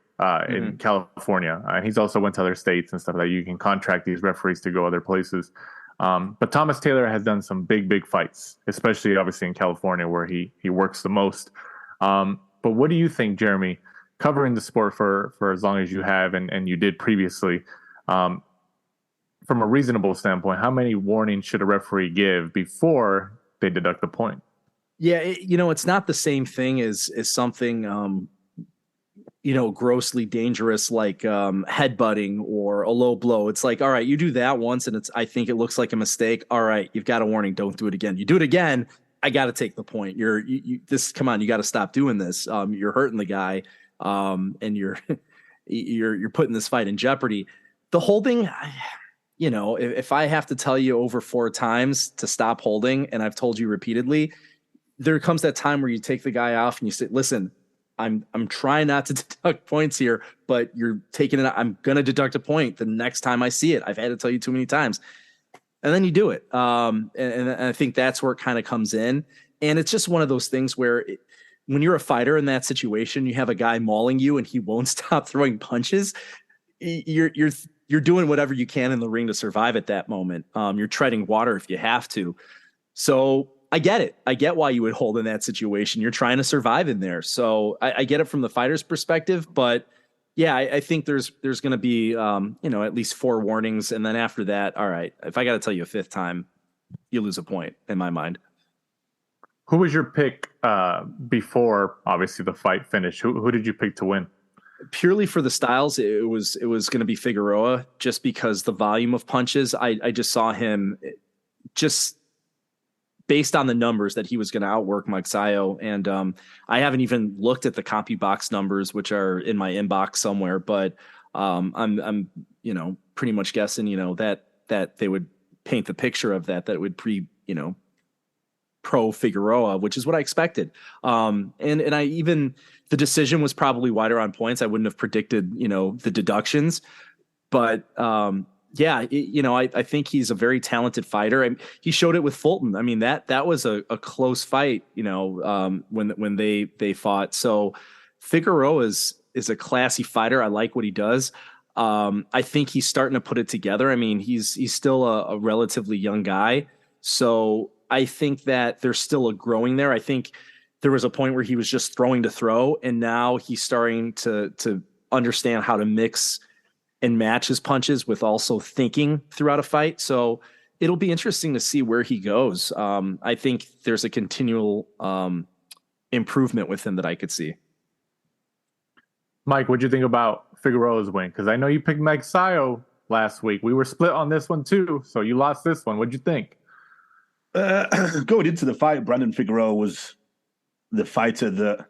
in California. He's also went to other states and stuff like that. You can contract these referees to go other places. But Thomas Taylor has done some big fights, especially obviously in California where he works the most. But what do you think, Jeremy, covering the sport for as long as you have and you did previously, from a reasonable standpoint, how many warnings should a referee give before they deduct a point? Yeah, it's not the same thing as something, grossly dangerous like headbutting or a low blow. It's like, all right, you do that once and I think it looks like a mistake. All right, you've got a warning. Don't do it again. You do it again, I got to take the point. Come on, you got to stop doing this. You're hurting the guy, and you're putting this fight in jeopardy. The holding, if I have to tell you over 4 times to stop holding, and I've told you repeatedly, there comes that time where you take the guy off and you say, listen, I'm trying not to deduct points here, but you're taking it. I'm going to deduct a point the next time I see it. I've had to tell you too many times. And then you do it. And I think that's where it kind of comes in. And it's just one of those things where when you're a fighter in that situation, you have a guy mauling you and he won't stop throwing punches. You're doing whatever you can in the ring to survive at that moment. You're treading water if you have to. So I get it. I get why you would hold in that situation. You're trying to survive in there. So I get it from the fighter's perspective, but yeah, I think there's going to be, at least 4 warnings. And then after that, all right, if I got to tell you a 5th time, you lose a point in my mind. Who was your pick before, obviously, the fight finished? Who did you pick to win? Purely for the styles, it was going to be Figueroa, just because the volume of punches. I just saw him just based on the numbers that he was going to outwork Magsayo. And I haven't even looked at the CompuBox numbers, which are in my inbox somewhere, but I'm pretty much guessing, that they would paint the picture of that it would pro Figueroa, which is what I expected. And I even, the decision was probably wider on points. I wouldn't have predicted, the deductions, but I think he's a very talented fighter. He showed it with Fulton. I mean, that was a close fight, when they fought. So Figueroa is a classy fighter. I like what he does. I think he's starting to put it together. I mean, he's still a relatively young guy. So I think that there's still a growing there. I think there was a point where he was just throwing to throw, and now he's starting to understand how to mix and match his punches with also thinking throughout a fight. So it'll be interesting to see where he goes. I think there's a continual improvement with him that I could see. Mike, what'd you think about Figueroa's win? Because I know you picked Magsayo last week. We were split on this one too, so you lost this one. What'd you think? Going into the fight, Brandon Figueroa was the fighter that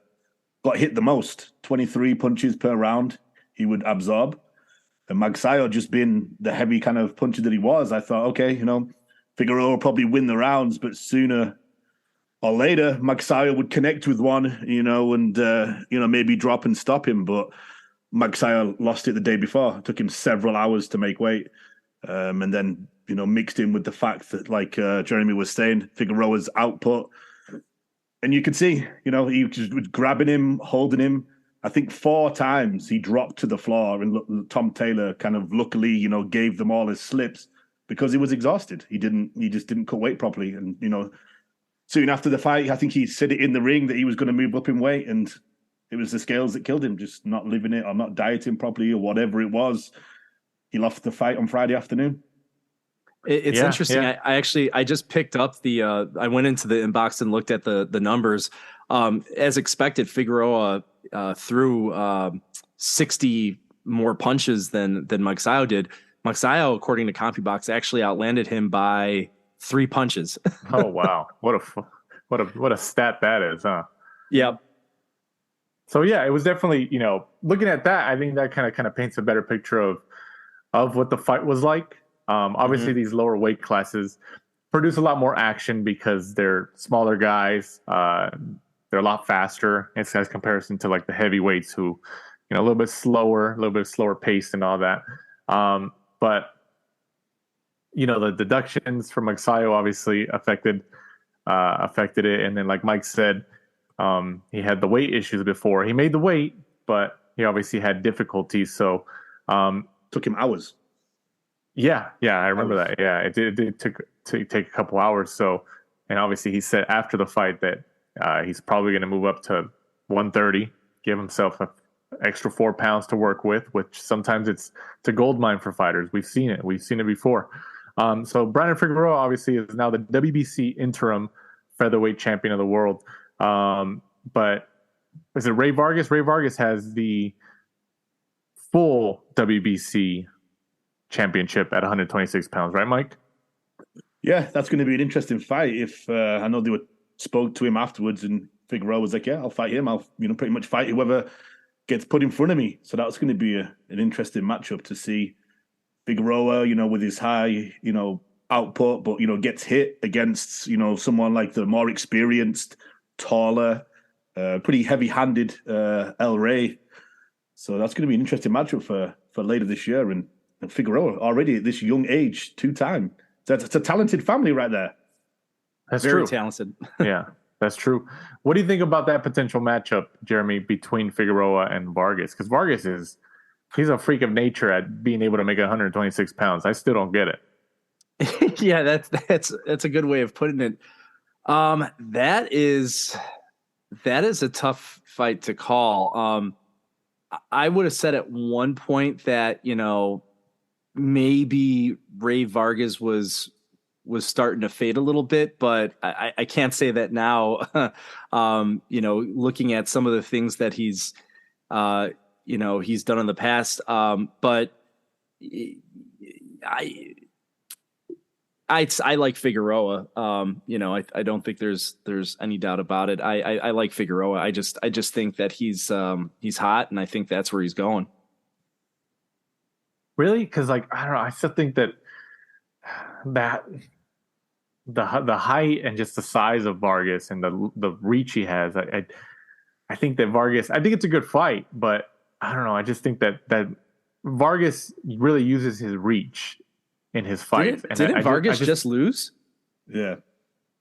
got hit the most. 23 punches per round he would absorb. And Magsayo, just being the heavy kind of puncher that he was, I thought, okay, Figueroa will probably win the rounds, but sooner or later, Magsayo would connect with one, and maybe drop and stop him. But Magsayo lost it the day before. It took him several hours to make weight. And then, mixed in with the fact that, like Jeremy was saying, Figueroa's output. And you could see, he just was grabbing him, holding him. I think 4 times he dropped to the floor, and Tom Taylor kind of luckily, gave them all his slips because he was exhausted. He just didn't cut weight properly. And, soon after the fight, I think he said it in the ring that he was going to move up in weight, and it was the scales that killed him, just not living it or not dieting properly or whatever it was. He lost the fight on Friday afternoon. It's interesting. Yeah. I just picked up I went into the inbox and looked at the numbers. As expected, Figueroa threw 60 more punches than Magsayo did. Magsayo, according to CompuBox, actually outlanded him by 3 punches. Oh wow, what a stat that is, huh? Yeah. So yeah, it was definitely, looking at that, I think that kind of paints a better picture of what the fight was like. Obviously, these lower weight classes produce a lot more action because they're smaller guys. They're a lot faster as comparison to like the heavyweights who, a little bit slower paced and all that. But the deductions from Magsayo obviously affected it. And then, like Mike said, he had the weight issues before. He made the weight, but he obviously had difficulties. So took him hours. Yeah, I remember that. Yeah, it did take a couple hours. So, and obviously he said after the fight that he's probably going to move up to 130, give himself an extra 4 pounds to work with, which sometimes it's a gold mine for fighters. We've seen it before. So Brandon Figueroa obviously is now the WBC interim featherweight champion of the world. But is it Ray Vargas? Ray Vargas has the full WBC championship at 126 pounds, right, Mike? Yeah, that's going to be an interesting fight. If I know they spoke to him afterwards, and Figueroa was like, "Yeah, I'll fight him. I'll pretty much fight whoever gets put in front of me." So that's going to be an interesting matchup to see Figueroa, with his high, output, but gets hit against someone like the more experienced, taller, pretty heavy-handed El Rey. So that's going to be an interesting matchup for later this year. And Figueroa already at this young age, 2-time. It's a talented family right there. That's very true. Talented. Yeah, that's true. What do you think about that potential matchup, Jeremy, between Figueroa and Vargas? Because Vargas he's a freak of nature at being able to make 126 pounds. I still don't get it. Yeah, that's a good way of putting it. That is a tough fight to call. I would have said at one point that, maybe Ray Vargas was starting to fade a little bit, but I can't say that now. Looking at some of the things that he's done in the past. But I like Figueroa. I don't think there's any doubt about it. I like Figueroa. I just think that he's hot, and I think that's where he's going. Really? Because I don't know. I still think that the height and just the size of Vargas and the reach he has. I think that Vargas. I think it's a good fight, but I don't know. I just think that Vargas really uses his reach in his fights. Didn't Vargas just lose? Yeah.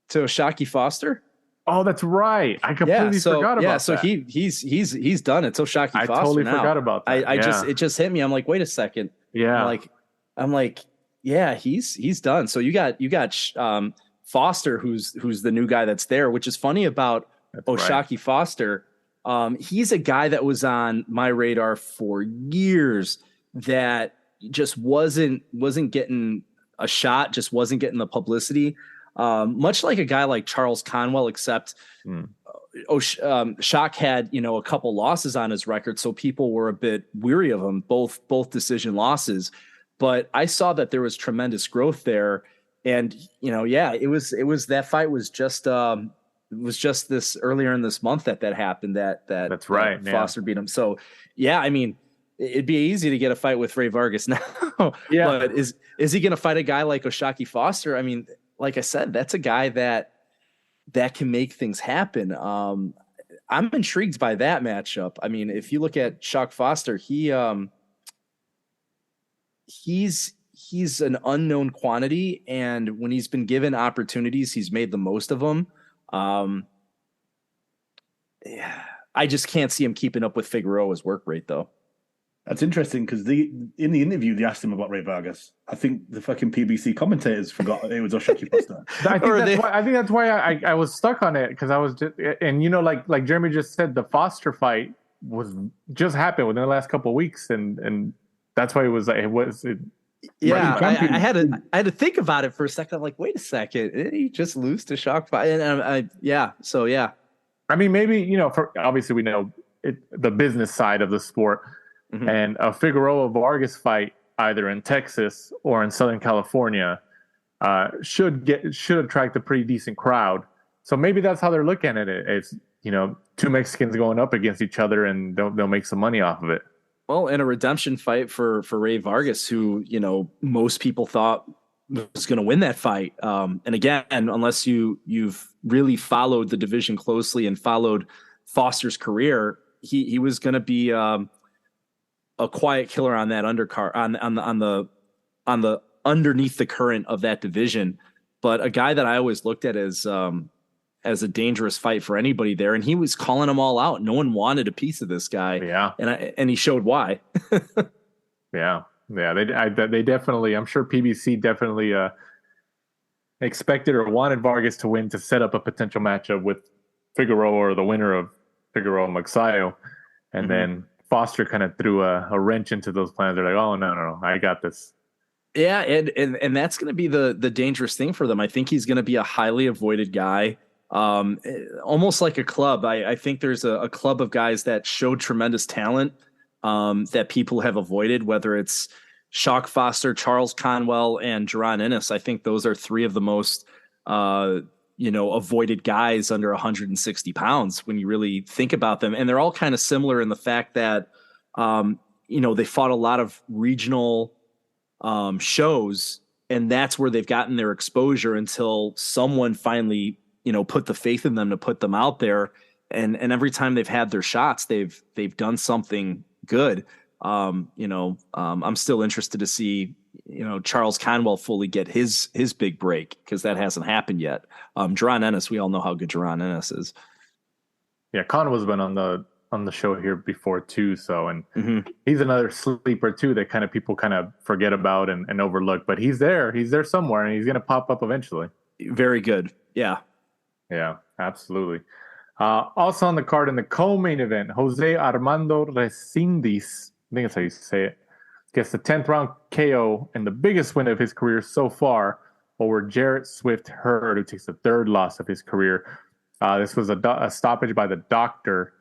To Oshaki Foster? Oh, that's right. I completely forgot about that. So he's done it. So Oshaki Foster. I totally now. forgot about that. It just hit me. I'm like, wait a second. Yeah. I'm like, yeah, he's done. So you got Foster, who's the new guy that's there, which is funny about Oshaki Foster. He's a guy that was on my radar for years that just wasn't getting a shot, just wasn't getting the publicity. Much like a guy like Charles Conwell, except Shock had, a couple losses on his record, so people were a bit weary of him, both decision losses. But I saw that there was tremendous growth there, And it was that fight was just this earlier in this month that happened. That's right. Foster beat him. So yeah, I mean, it'd be easy to get a fight with Ray Vargas now. Yeah. But is he going to fight a guy like Oshaki Foster? I mean, like I said, that's a guy that can make things happen. I'm intrigued by that matchup. I mean, if you look at Shock Foster, he's an unknown quantity, and when he's been given opportunities, he's made the most of them. Yeah, I just can't see him keeping up with Figueroa's work rate, though. That's interesting because in the interview they asked him about Ray Vargas. I think the fucking PBC commentators forgot it was Oshaki Foster. I think that's why I was stuck on it, because I was just, and like Jeremy just said, the Foster fight was just happened within the last couple of weeks, and that's why Yeah, I had to think about it for a second. I'm like, wait a second, did he just lose to Shock Fight? And so yeah. I mean, maybe obviously we know the business side of the sport, and a Figueroa Vargas fight either in Texas or in Southern California should attract a pretty decent crowd. So maybe that's how they're looking at it. It's two Mexicans going up against each other, and they'll make some money off of it. Well, and a redemption fight for Ray Vargas, who, most people thought was going to win that fight. And again, unless you've really followed the division closely and followed Foster's career, he was going to be a quiet killer on that undercard, on the underneath the current of that division. But a guy that I always looked at as a dangerous fight for anybody there. And he was calling them all out. No one wanted a piece of this guy. Yeah. And he showed why. Yeah. They definitely, I'm sure PBC definitely expected or wanted Vargas to win to set up a potential matchup with Figueroa or the winner of Figueroa-Magsayo. And then Foster kind of threw a wrench into those plans. They're like, oh, no, I got this. Yeah. And that's going to be the dangerous thing for them. I think he's going to be a highly avoided guy. Almost like a club. I think there's a club of guys that showed tremendous talent that people have avoided, whether it's Shock Foster, Charles Conwell, and Jaron Ennis. I think those are three of the most avoided guys under 160 pounds when you really think about them. And they're all kind of similar in the fact that they fought a lot of regional shows, and that's where they've gotten their exposure until someone finally put the faith in them to put them out there. And every time they've had their shots, they've done something good. I'm still interested to see, Charles Conwell fully get his big break, because that hasn't happened yet. Jaron Ennis, we all know how good Jaron Ennis is. Yeah. Conwell's been on the show here before too. So, and he's another sleeper too, that kind of people kind of forget about and overlook, but he's there somewhere, and he's going to pop up eventually. Very good. Yeah. Yeah, absolutely. Also on the card in the co-main event, Jose Armando Resendez, I think that's how you say it, gets the 10th round KO and the biggest win of his career so far over Jarrett Swift Hurd, who takes the third loss of his career. This was a stoppage by the doctor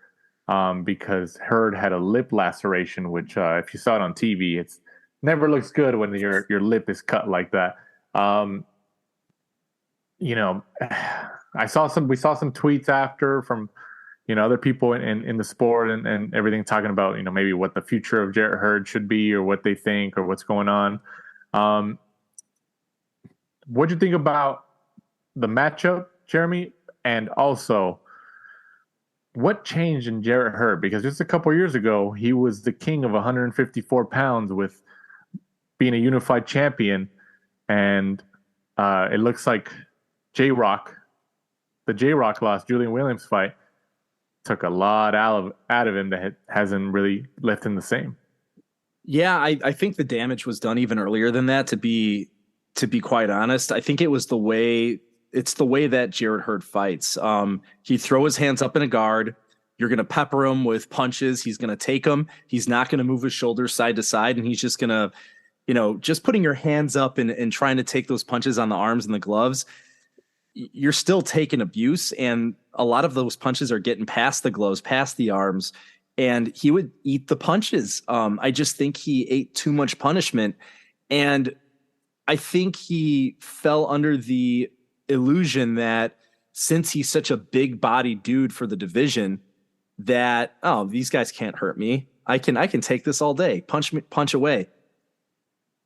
because Hurd had a lip laceration, which if you saw it on TV, it's never looks good when your lip is cut like that. We saw some tweets after from, other people in the sport and everything, talking about, maybe what the future of Jarrett Hurd should be, or what they think, or what's going on. What'd you think about the matchup, Jeremy? And also, what changed in Jarrett Hurd? Because just a couple years ago, he was the king of 154 pounds with being a unified champion. And it looks like the J-Rock loss, Julian Williams fight, took a lot out of him that hasn't really left him the same. Yeah, I think the damage was done even earlier than that, to be quite honest. I think it's the way that Jarrett Hurd fights. He throw his hands up in a guard. You're going to pepper him with punches. He's going to take them. He's not going to move his shoulders side to side, and he's just going to, just putting your hands up and trying to take those punches on the arms and the gloves. You're still taking abuse, and a lot of those punches are getting past the gloves, past the arms, and he would eat the punches. I just think he ate too much punishment. And I think he fell under the illusion that since he's such a big body dude for the division, that, oh, these guys can't hurt me. I can take this all day. Punch away.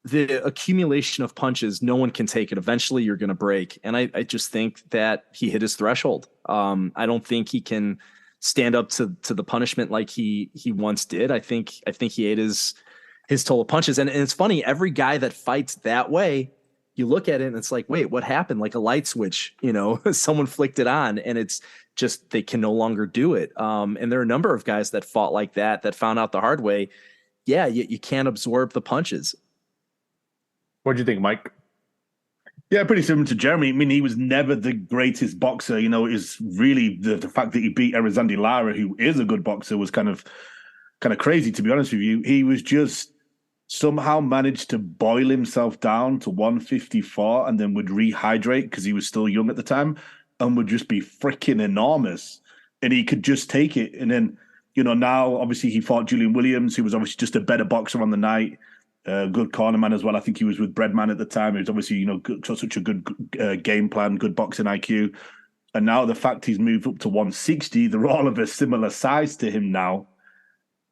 The accumulation of punches, no one can take it. Eventually you're going to break. And I just think that he hit his threshold. I don't think he can stand up to the punishment like he once did. I think he ate his toll of punches. And it's funny, every guy that fights that way, you look at it and it's like, wait, what happened? Like a light switch, someone flicked it on, and it's just, they can no longer do it. And there are a number of guys that fought like that found out the hard way. Yeah, you can't absorb the punches. What do you think, Mike? Yeah, pretty similar to Jeremy. I mean, he was never the greatest boxer. Is really the fact that he beat Erizandi Lara, who is a good boxer, was kind of crazy, to be honest with you. He was just somehow managed to boil himself down to 154 and then would rehydrate because he was still young at the time and would just be freaking enormous. And he could just take it. And then, now obviously he fought Julian Williams, who was obviously just a better boxer on the night. Good cornerman as well. I think he was with Breadman at the time. He was obviously, such a good game plan, good boxing IQ. And now the fact he's moved up to 160, they're all of a similar size to him now.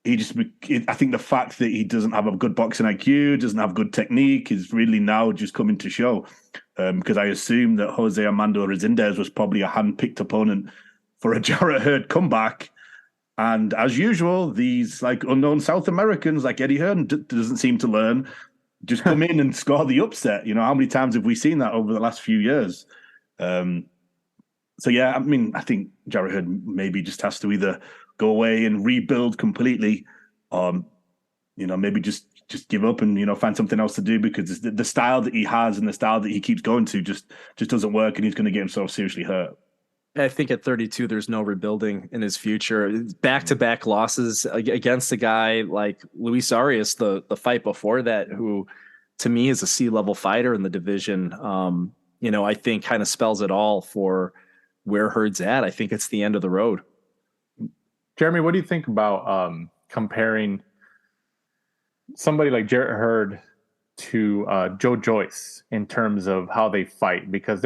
I think the fact that he doesn't have a good boxing IQ, doesn't have good technique, is really now just coming to show. Because I assume that Jose Armando Resendez was probably a hand-picked opponent for a Jarrett Hurd comeback. And as usual, these unknown South Americans like Eddie Hearn doesn't seem to learn, just come in and score the upset. How many times have we seen that over the last few years? So yeah, I mean, I think Jarrett Hearn maybe just has to either go away and rebuild completely, maybe just give up and find something else to do, because the style that he has and the style that he keeps going to just doesn't work, and he's going to get himself seriously hurt. I think at 32, there's no rebuilding in his future. Back-to-back losses against a guy like Luis Arias, the fight before that, who to me is a C-level fighter in the division. I think kind of spells it all for where Hurd's at. I think it's the end of the road. Jeremy, what do you think about comparing somebody like Jarrett Hurd to Joe Joyce in terms of how they fight? Because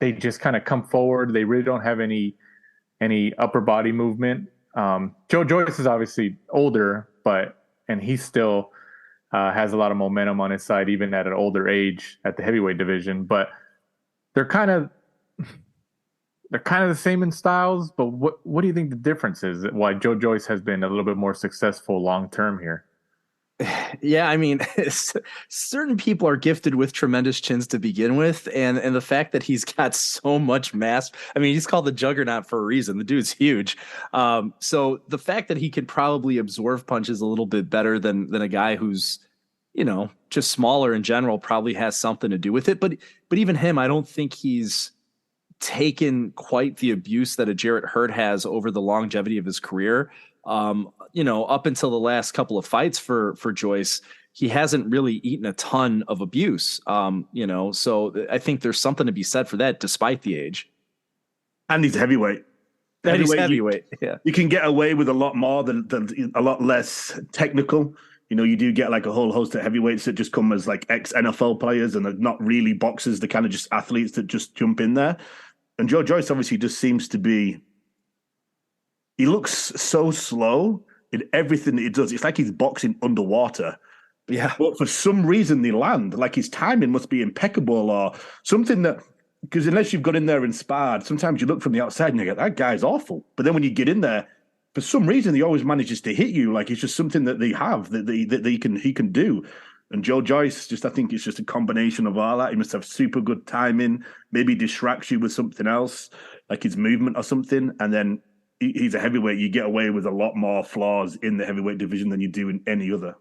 they just kind of come forward. They really don't have any upper body movement. Joe Joyce is obviously older, and he still has a lot of momentum on his side, even at an older age at the heavyweight division. But they're kind of the same in styles. But what do you think the difference is? Why Joe Joyce has been a little bit more successful long term here? Yeah, I mean, certain people are gifted with tremendous chins to begin with, and the fact that he's got so much mass. I mean, he's called the Juggernaut for a reason. The dude's huge. So the fact that he could probably absorb punches a little bit better than a guy who's, just smaller in general, probably has something to do with it. But even him, I don't think he's taken quite the abuse that a Jarrett Hurd has over the longevity of his career. Up until the last couple of fights for Joyce, he hasn't really eaten a ton of abuse. So I think there's something to be said for that, despite the age. And he's heavyweight. Heavyweight. Yeah. You can get away with a lot more than a lot less technical. You do get like a whole host of heavyweights that just come as like ex-NFL players and are not really boxers. They're kind of just athletes that just jump in there. And Joe Joyce obviously just seems to be, he looks so slow in everything that he does. It's like he's boxing underwater. Yeah. But for some reason they land. Like his timing must be impeccable or something because unless you've got in there and sparred, sometimes you look from the outside and you go, that guy's awful. But then when you get in there, for some reason he always manages to hit you. Like it's just something that they have that he can do. And Joe Joyce, I think it's just a combination of all that. He must have super good timing, maybe distracts you with something else, like his movement or something. And then he's a heavyweight. You get away with a lot more flaws in the heavyweight division than you do in any other.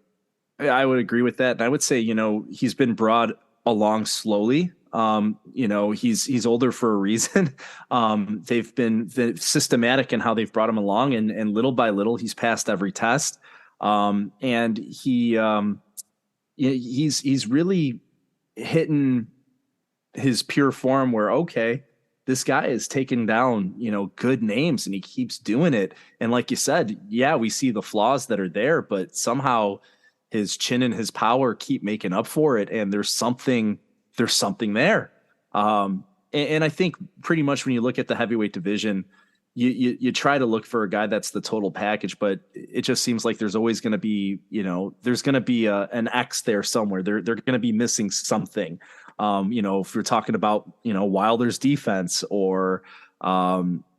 I would agree with that. And I would say, he's been brought along slowly. He's older for a reason. They've been systematic in how they've brought him along, and little by little, he's passed every test. And he's really hitting his pure form where, okay, this guy is taking down, good names, and he keeps doing it. And like you said, yeah, we see the flaws that are there, but somehow his chin and his power keep making up for it. And there's something there. And I think pretty much when you look at the heavyweight division, you try to look for a guy that's the total package, but it just seems like there's always going to be, there's going to be an X there somewhere. They're going to be missing something. If you're talking about, Wilder's defense or,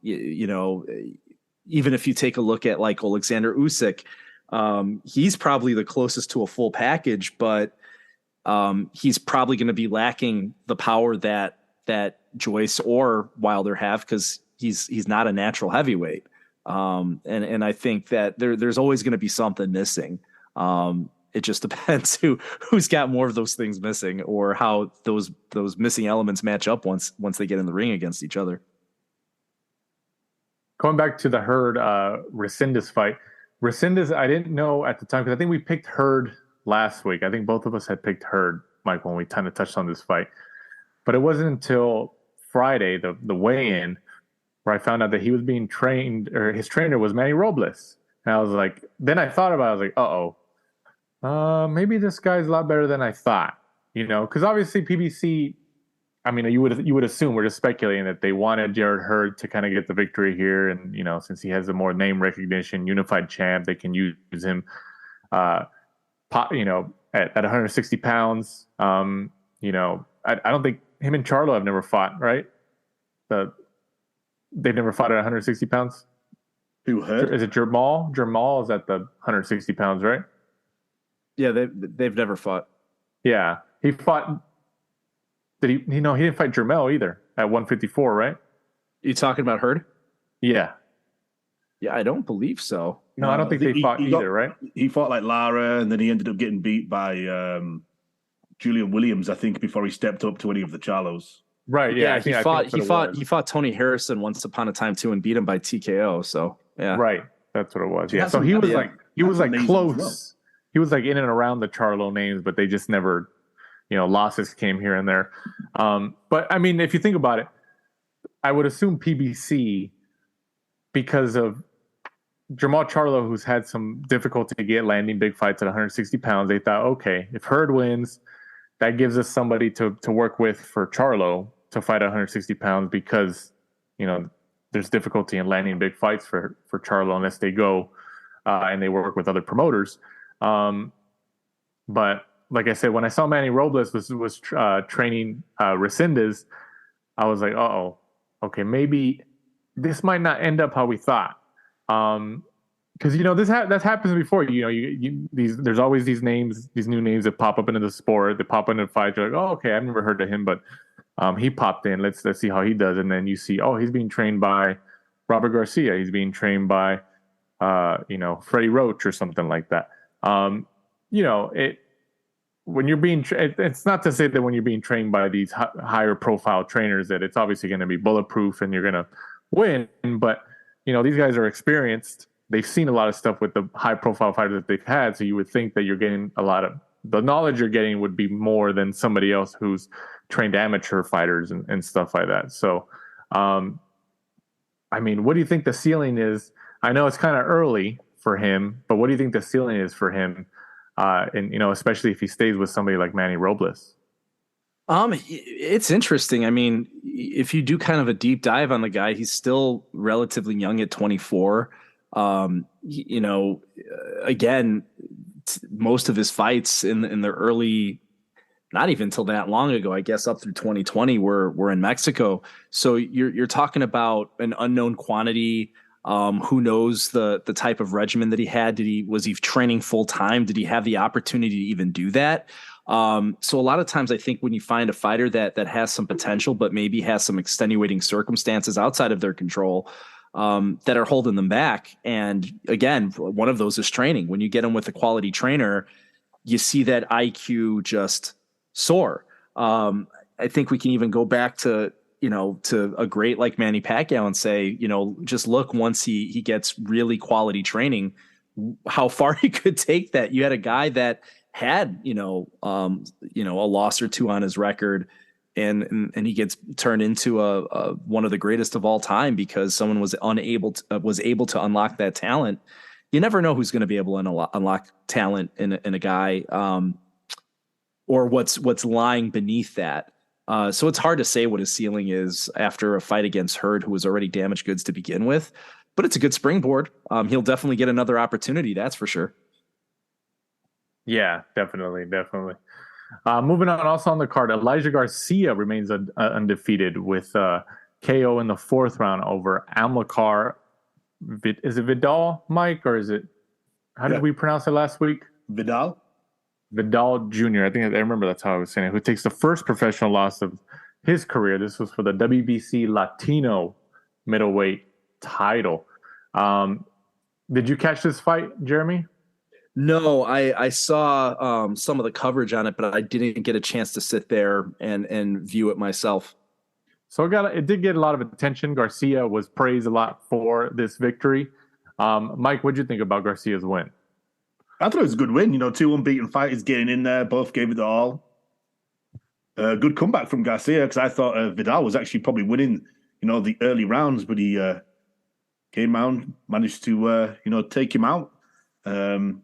even if you take a look at like Alexander Usyk, he's probably the closest to a full package, but he's probably going to be lacking the power that Joyce or Wilder have, because he's not a natural heavyweight. And I think that there's always going to be something missing. It just depends who's got more of those things missing, or how those missing elements match up once they get in the ring against each other. Going back to the Hurd Resendez fight, Resendez, I didn't know at the time, because I think we picked Hurd last week. I think both of us had picked Hurd, Mike, when we kind of touched on this fight. But it wasn't until Friday, the weigh-in, where I found out that he was being trained, or his trainer was Manny Robles. And I was like, then I thought about it, I was like, maybe this guy's a lot better than I thought, because obviously PBC, I mean, you would assume, we're just speculating, that they wanted Jared Hurd to kind of get the victory here. And, since he has a more name recognition, unified champ, they can use him, at 160 pounds. I don't think him and Charlo have never fought, right? They've never fought at 160 pounds. Who Hurd? Is it Jermal? Jermal is at the 160 pounds, right? Yeah, they've never fought. Yeah, he fought. Did he? He didn't fight Jermel either at 154, right? You talking about Hurd? Yeah. Yeah, I don't believe so. No, I don't think they fought either, right? He fought like Lara, and then he ended up getting beat by Julian Williams, I think, before he stepped up to any of the Charlos. Right. Yeah. He fought Tony Harrison once upon a time too, and beat him by TKO. So yeah. Right. That's what it was. Yeah. So he was close. Well. He was like in and around the Charlo names, but they just never, losses came here and there. But I mean, if you think about it, I would assume PBC, because of Jermall Charlo, who's had some difficulty to get landing big fights at 160 pounds, they thought, okay, if Hurd wins, that gives us somebody to work with for Charlo to fight at 160 pounds, because, there's difficulty in landing big fights for Charlo unless they go and they work with other promoters. But like I said, when I saw Manny Robles was training Resendez, I was like, okay, maybe this might not end up how we thought. Because that happens before. There's always these names, these new names that pop up into the sport. They pop into the fight. You're like, oh, okay, I've never heard of him, but he popped in. Let's see how he does. And then you see, he's being trained by Robert Garcia. He's being trained by Freddie Roach or something like that. When you're being, it's not to say that when you're being trained by these higher profile trainers that it's obviously going to be bulletproof and you're going to win, but these guys are experienced. They've seen a lot of stuff with the high profile fighters that they've had. So you would think that you're getting a lot of the knowledge you're getting would be more than somebody else who's trained amateur fighters and stuff like that. So, I mean, what do you think the ceiling is? I know it's kind of early for him, but what do you think the ceiling is for him? And especially if he stays with somebody like Manny Robles. It's interesting. I mean, if you do kind of a deep dive on the guy, he's still relatively young at 24. Again, most of his fights in the early, not even till that long ago, I guess up through 2020 were in Mexico. So you're talking about an unknown quantity. Who knows the type of regimen that he had? Was he training full time? Did he have the opportunity to even do that? So a lot of times I think when you find a fighter that has some potential, but maybe has some extenuating circumstances outside of their control, that are holding them back. And again, one of those is training. When you get them with a quality trainer, you see that IQ just soar. I think we can even go back to a great like Manny Pacquiao and say, just look, once he gets really quality training, how far he could take that. You had a guy that had, a loss or two on his record, and he gets turned into one of the greatest of all time because someone was able to unlock that talent. you never know who's going to be able to unlock talent in a guy, or what's lying beneath that. So it's hard to say what his ceiling is after a fight against Hurd, who was already damaged goods to begin with. But it's a good springboard. He'll definitely get another opportunity, that's for sure. Yeah, definitely. Moving on, also on the card, Elijah Garcia remains undefeated with KO in the 4th round over Amilcar. Is it Vidal, Mike, or is it? How did we pronounce it last week? Vidal Jr. I remember that's how I was saying it. Who takes the first professional loss of his career? This was for the WBC Latino middleweight title. Did you catch this fight, Jeremy? No, I saw some of the coverage on it, but I didn't get a chance to sit there and view it myself. So it did get a lot of attention. Garcia was praised a lot for this victory. Mike, what did you think about Garcia's win? I thought it was a good win. 2 unbeaten fighters getting in there, both gave it the all. Good comeback from Garcia, because I thought Vidal was actually probably winning, the early rounds, but he came around, managed to, take him out. And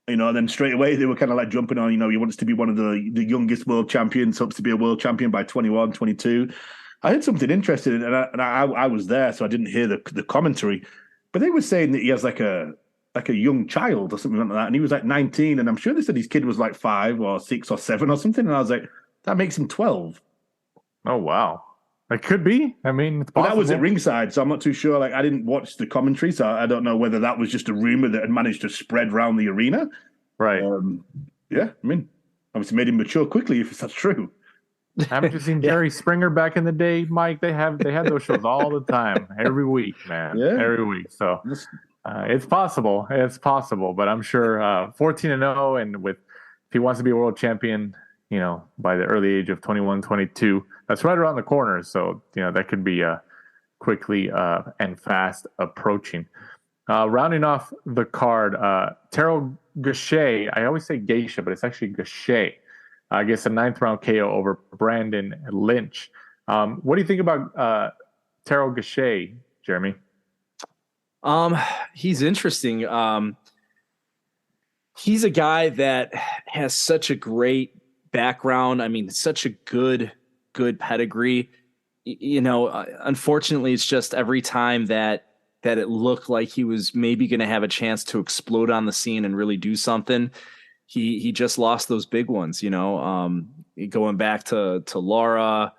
then straight away they were kind of like jumping on, he wants to be one of the youngest world champions, hopes to be a world champion by 21, 22. I heard something interesting, and I was there, so I didn't hear the commentary, but they were saying that he has like a young child or something like that, and he was like 19, and I'm sure they said his kid was like 5 or 6 or 7 or something, and I was like, that makes him 12. Oh, wow. It could be. I mean, it's possible. But that was at ringside, so I'm not too sure. Like, I didn't watch the commentary, so I don't know whether that was just a rumor that had managed to spread around the arena. Right. Yeah, I mean, obviously made him mature quickly if that's true. Haven't you seen Jerry Springer back in the day, Mike? They had those shows all the time, every week, man. Yeah. Every week. So it's possible. But I'm sure 14-0, and if he wants to be a world champion, by the early age of 21, 22, that's right around the corner. So, that could be quickly and fast approaching. Rounding off the card, Terrell Gausha. I always say Geisha, but it's actually Gausha. I guess a 9th round KO over Brandon Lynch. What do you think about Terrell Gausha, Jeremy? He's interesting. He's a guy that has such a great background. I mean, such a good pedigree. Unfortunately, it's just every time that it looked like he was maybe going to have a chance to explode on the scene and really do something, he just lost those big ones, going back to Lara,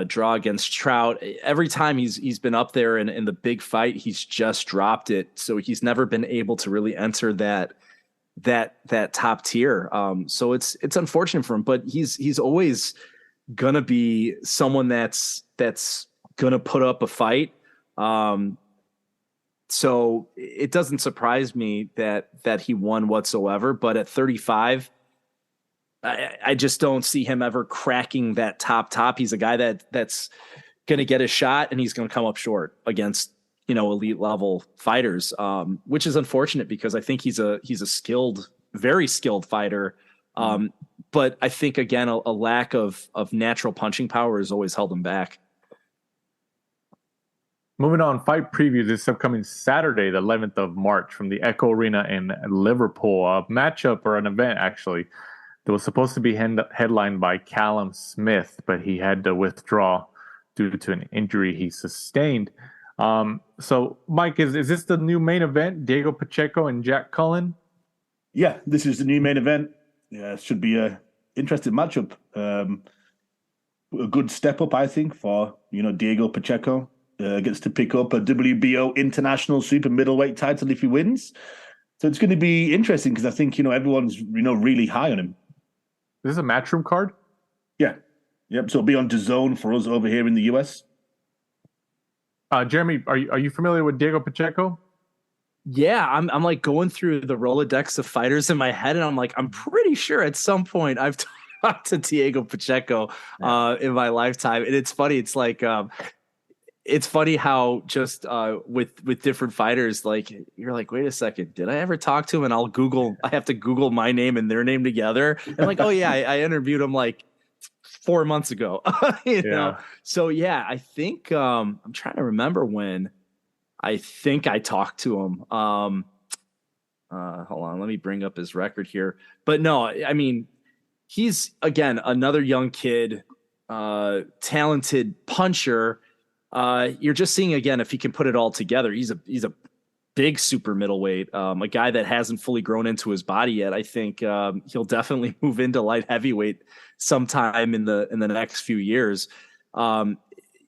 draw against Trout. Every time he's been up there in the big fight, he's just dropped it. So he's never been able to really enter that top tier. So it's unfortunate for him, but he's always gonna be someone that's gonna put up a fight. So it doesn't surprise me that he won whatsoever, but at 35, I just don't see him ever cracking that top. He's a guy that's going to get a shot, and he's going to come up short against, elite level fighters, which is unfortunate because I think he's a skilled, very skilled fighter. But I think, again, a lack of natural punching power has always held him back. Moving on, fight preview this upcoming Saturday, the 11th of March, from the Echo Arena in Liverpool. A matchup, or an event, actually, that was supposed to be headlined by Callum Smith, but he had to withdraw due to an injury he sustained. So, Mike, is this the new main event, Diego Pacheco and Jack Cullen? Yeah, this is the new main event. Yeah, it should be a interesting matchup. A good step up, I think, for Diego Pacheco. Gets to pick up a WBO International Super Middleweight title if he wins. So it's going to be interesting because I think everyone's really high on him. This is a Matchroom card? Yeah. Yep. So it'll be on DAZN for us over here in the US. Jeremy, are you familiar with Diego Pacheco? Yeah, I'm like going through the Rolodex of fighters in my head, and I'm like, I'm pretty sure at some point I've talked to Diego Pacheco in my lifetime. And it's funny. It's like it's funny how just with different fighters, like you're like, wait a second, did I ever talk to him? And I have to Google my name and their name together. And like, oh yeah, I interviewed him like 4 months ago. you know? So yeah, I think I'm trying to remember when I think I talked to him. Hold on, let me bring up his record here. But no, I mean, he's again another young kid, talented puncher. You're just seeing again if he can put it all together. He's a big super middleweight, a guy that hasn't fully grown into his body yet. I think he'll definitely move into light heavyweight sometime in the next few years.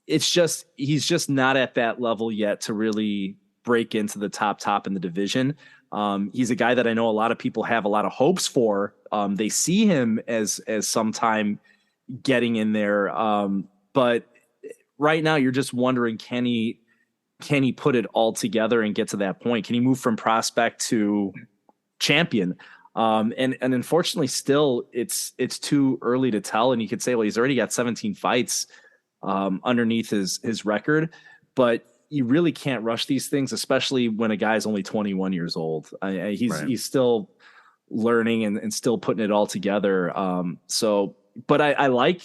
It's just he's just not at that level yet to really break into the top in the division. He's a guy that I know a lot of people have a lot of hopes for. They see him as sometime getting in there, but right now you're just wondering, can he put it all together and get to that point? Can he move from prospect to champion? And unfortunately still it's too early to tell. And you could say, well, he's already got 17 fights underneath his record, but you really can't rush these things, especially when a guy's only 21 years old. He's still learning and still putting it all together. But I like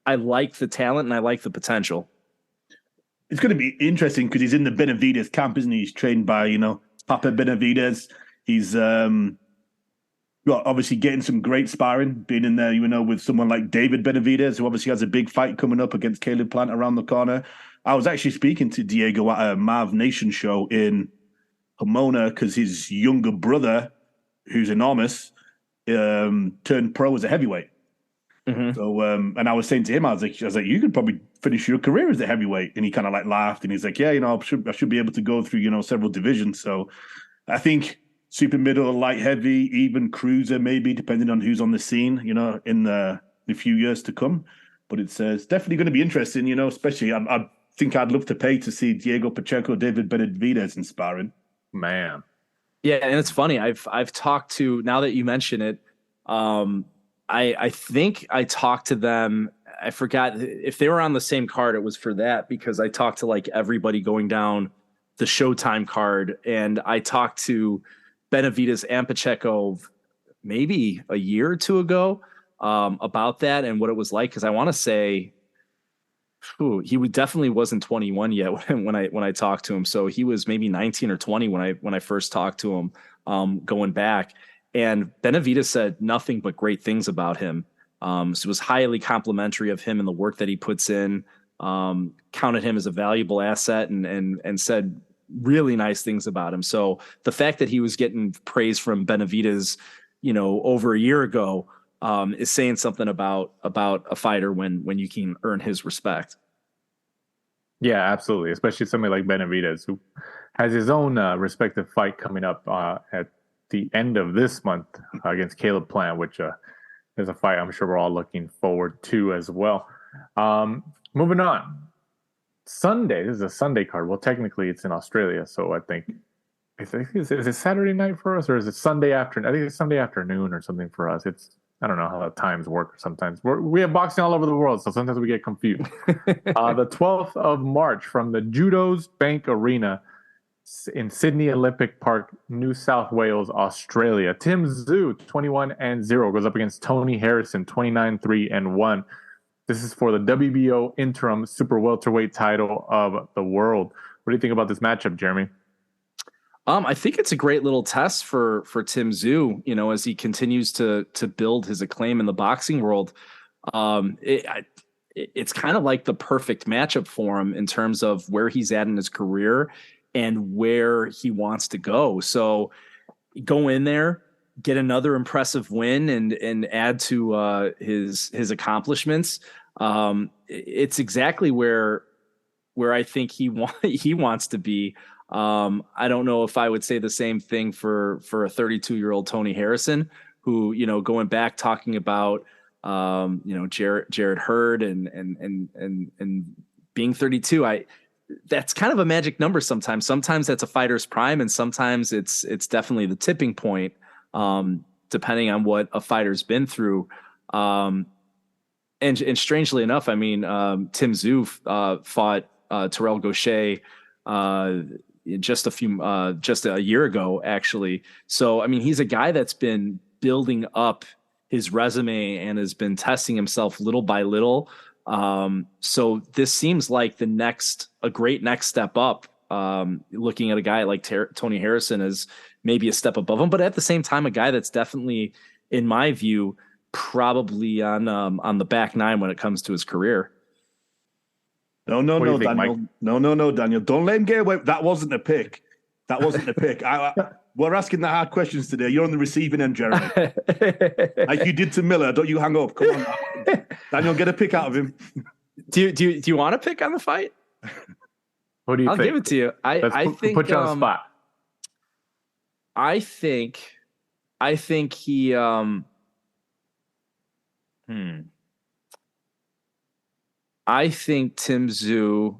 the talent and I like the potential. It's going to be interesting because he's in the Benavidez camp, isn't he? He's trained by, Papa Benavidez. He's obviously getting some great sparring, being in there, with someone like David Benavidez, who obviously has a big fight coming up against Caleb Plant around the corner. I was actually speaking to Diego at a Marv Nation show in Pomona because his younger brother, who's enormous, turned pro as a heavyweight. Mm-hmm. So, and I was saying to him, I was like, you could probably finish your career as a heavyweight. And he kind of like laughed and he's like, yeah, I should be able to go through, several divisions. So I think super middle, light heavy, even cruiser, maybe depending on who's on the scene, in the few years to come. But it's definitely going to be interesting, especially I think I'd love to pay to see Diego Pacheco, David Benavidez in sparring. Man. Yeah. And it's funny. I've talked to, now that you mention it, I think I talked to them. I forgot if they were on the same card. It was for that because I talked to like everybody going down the Showtime card, and I talked to Benavidez and Pacheco maybe a year or two ago about that and what it was like. Because I want to say, he definitely wasn't 21 yet when I talked to him. So he was maybe 19 or 20 when I first talked to him going back. And Benavidez said nothing but great things about him. So it was highly complimentary of him and the work that he puts in, counted him as a valuable asset and said really nice things about him. So the fact that he was getting praise from Benavidez, over a year ago, is saying something about a fighter when you can earn his respect. Yeah, absolutely. Especially somebody like Benavidez, who has his own respective fight coming up at the end of this month against Caleb Plant, which is a fight I'm sure we're all looking forward to as well. Moving on. Sunday, this is a Sunday card. Well, technically it's in Australia, so I think is it Saturday night for us or is it Sunday afternoon? I think it's Sunday afternoon or something for us. I don't know how the times work. Sometimes we have boxing all over the world, so sometimes we get confused. The 12th of March from the Judo's Bank Arena in Sydney Olympic Park, New South Wales, Australia. Tim Tszyu, 21-0, goes up against Tony Harrison, 29-3-1. This is for the WBO interim super welterweight title of the world. What do you think about this matchup, Jeremy? I think it's a great little test for Tim Tszyu, as he continues to build his acclaim in the boxing world. It's kind of like the perfect matchup for him in terms of where he's at in his career and where he wants to go. So go in there, get another impressive win and add to his accomplishments. It's exactly where I think he wants to be. I don't know if I would say the same thing for a 32-year-old Tony Harrison, who, going back talking about, Jarrett Hurd and being 32, that's kind of a magic number sometimes. Sometimes that's a fighter's prime, and sometimes it's definitely the tipping point, depending on what a fighter's been through. And strangely enough, I mean, Tim Tszyu fought Terrell Gaucher just a year ago, actually. So, I mean, he's a guy that's been building up his resume and has been testing himself little by little. So this seems like a great next step up. Looking at a guy like Tony Harrison as maybe a step above him, but at the same time, a guy that's definitely, in my view, probably on the back nine when it comes to his career. No, Daniel. Mike? No, Daniel. Don't let him get away. That wasn't a pick. We're asking the hard questions today. You're on the receiving end, Jeremy. Like you did to Miller. Don't you hang up. Come on. Daniel, get a pick out of him. Do you want to pick on the fight? What do you think? I'll give it to you. I think put you on the spot. I think he I think Tim Tszyu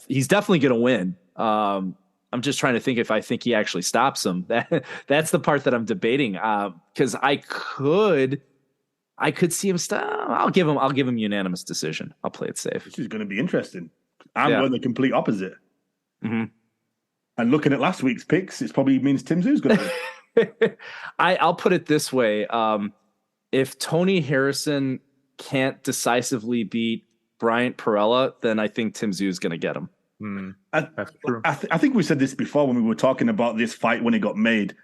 he's definitely going to win. I'm just trying to think if I think he actually stops him. That's the part that I'm debating. Because I could see him stop. I'll give him unanimous decision. I'll play it safe. This is going to be interesting. I'm going the complete opposite. Mm-hmm. And looking at last week's picks, it probably means Tim Tszyu's going to win. I'll put it this way: if Tony Harrison can't decisively beat Bryant Perella, then I think Tim Tszyu is going to get him. That's true. I think we said this before when we were talking about this fight when it got made.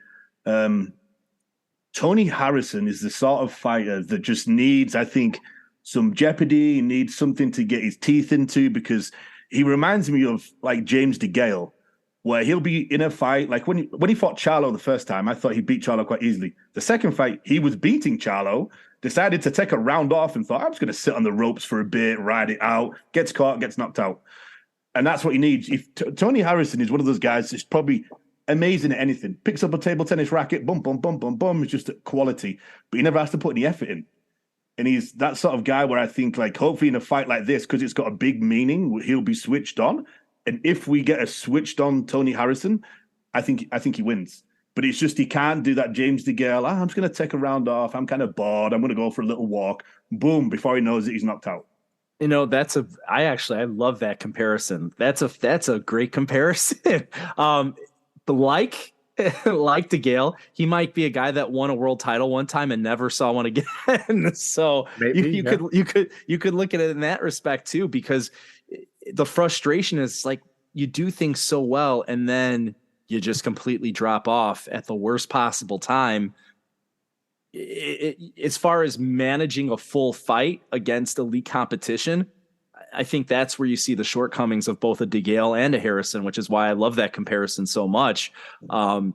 Tony Harrison is the sort of fighter that just needs, I think, some jeopardy. He needs something to get his teeth into because he reminds me of like James DeGale, where he'll be in a fight. Like when he fought Charlo the first time, I thought he beat Charlo quite easily. The second fight, he was beating Charlo, decided to take a round off and thought, I'm just going to sit on the ropes for a bit, ride it out, gets caught, gets knocked out. And that's what he needs. If Tony Harrison is one of those guys that's probably amazing at anything. Picks up a table tennis racket, boom, boom, boom, boom, boom. It's just quality. But he never has to put any effort in. And he's that sort of guy where I think, like, hopefully in a fight like this, because it's got a big meaning, he'll be switched on. And if we get a switched on Tony Harrison, I think he wins. But it's just he can't do that James DeGale. I'm just going to take a round off. I'm kind of bored. I'm going to go for a little walk. Boom, before he knows it, he's knocked out. You know, I love that comparison. That's a great comparison. Like DeGale, he might be a guy that won a world title one time and never saw one again. So maybe, you could look at it in that respect too, because the frustration is like you do things so well and then you just completely drop off at the worst possible time. As far as managing a full fight against elite competition, I think that's where you see the shortcomings of both a DeGale and a Harrison, which is why I love that comparison so much. Not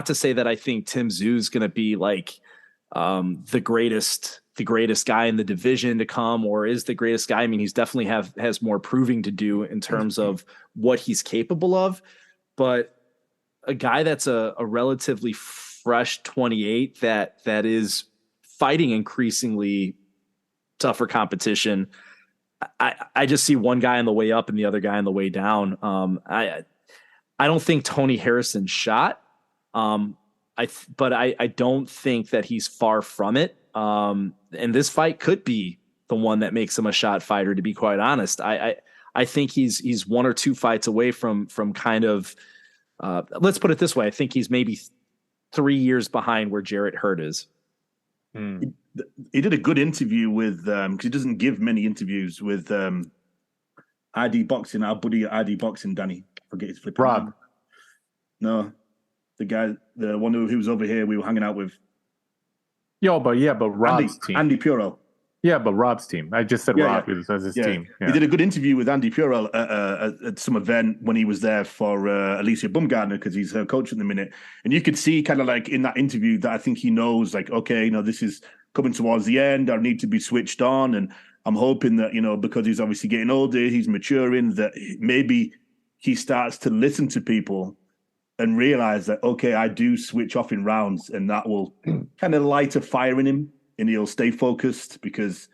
to say that I think Tim Tszyu is going to be like the greatest guy in the division to come, or is the greatest guy. I mean, he's definitely has more proving to do in terms of what he's capable of, but a guy that's a relatively fresh 28 that is fighting increasingly tougher competition. I just see one guy on the way up and the other guy on the way down. I don't think Tony Harrison shot. But I don't think that he's far from it. And this fight could be the one that makes him a shot fighter, to be quite honest. I think he's one or two fights away from kind of, let's put it this way. I think he's maybe 3 years behind where Jarrett Hurd is. He did a good interview with, because he doesn't give many interviews with ID Boxing, our buddy at ID Boxing, Danny. Forget his flipping Rob. name. No, the guy, the one who was over here, we were hanging out with. But Rob's team. Andy Puro. Yeah, but Rob's team. I just said Rob as his team. Yeah. He did a good interview with Andy Puro at some event when he was there for Alicia Bumgardner, because he's her coach at the minute. And you could see kind of like in that interview that I think he knows, like, okay, this is coming towards the end. I need to be switched on. And I'm hoping that, because he's obviously getting older, he's maturing, that maybe he starts to listen to people and realize that, okay, I do switch off in rounds, and that will kind of light a fire in him. And he'll stay focused, because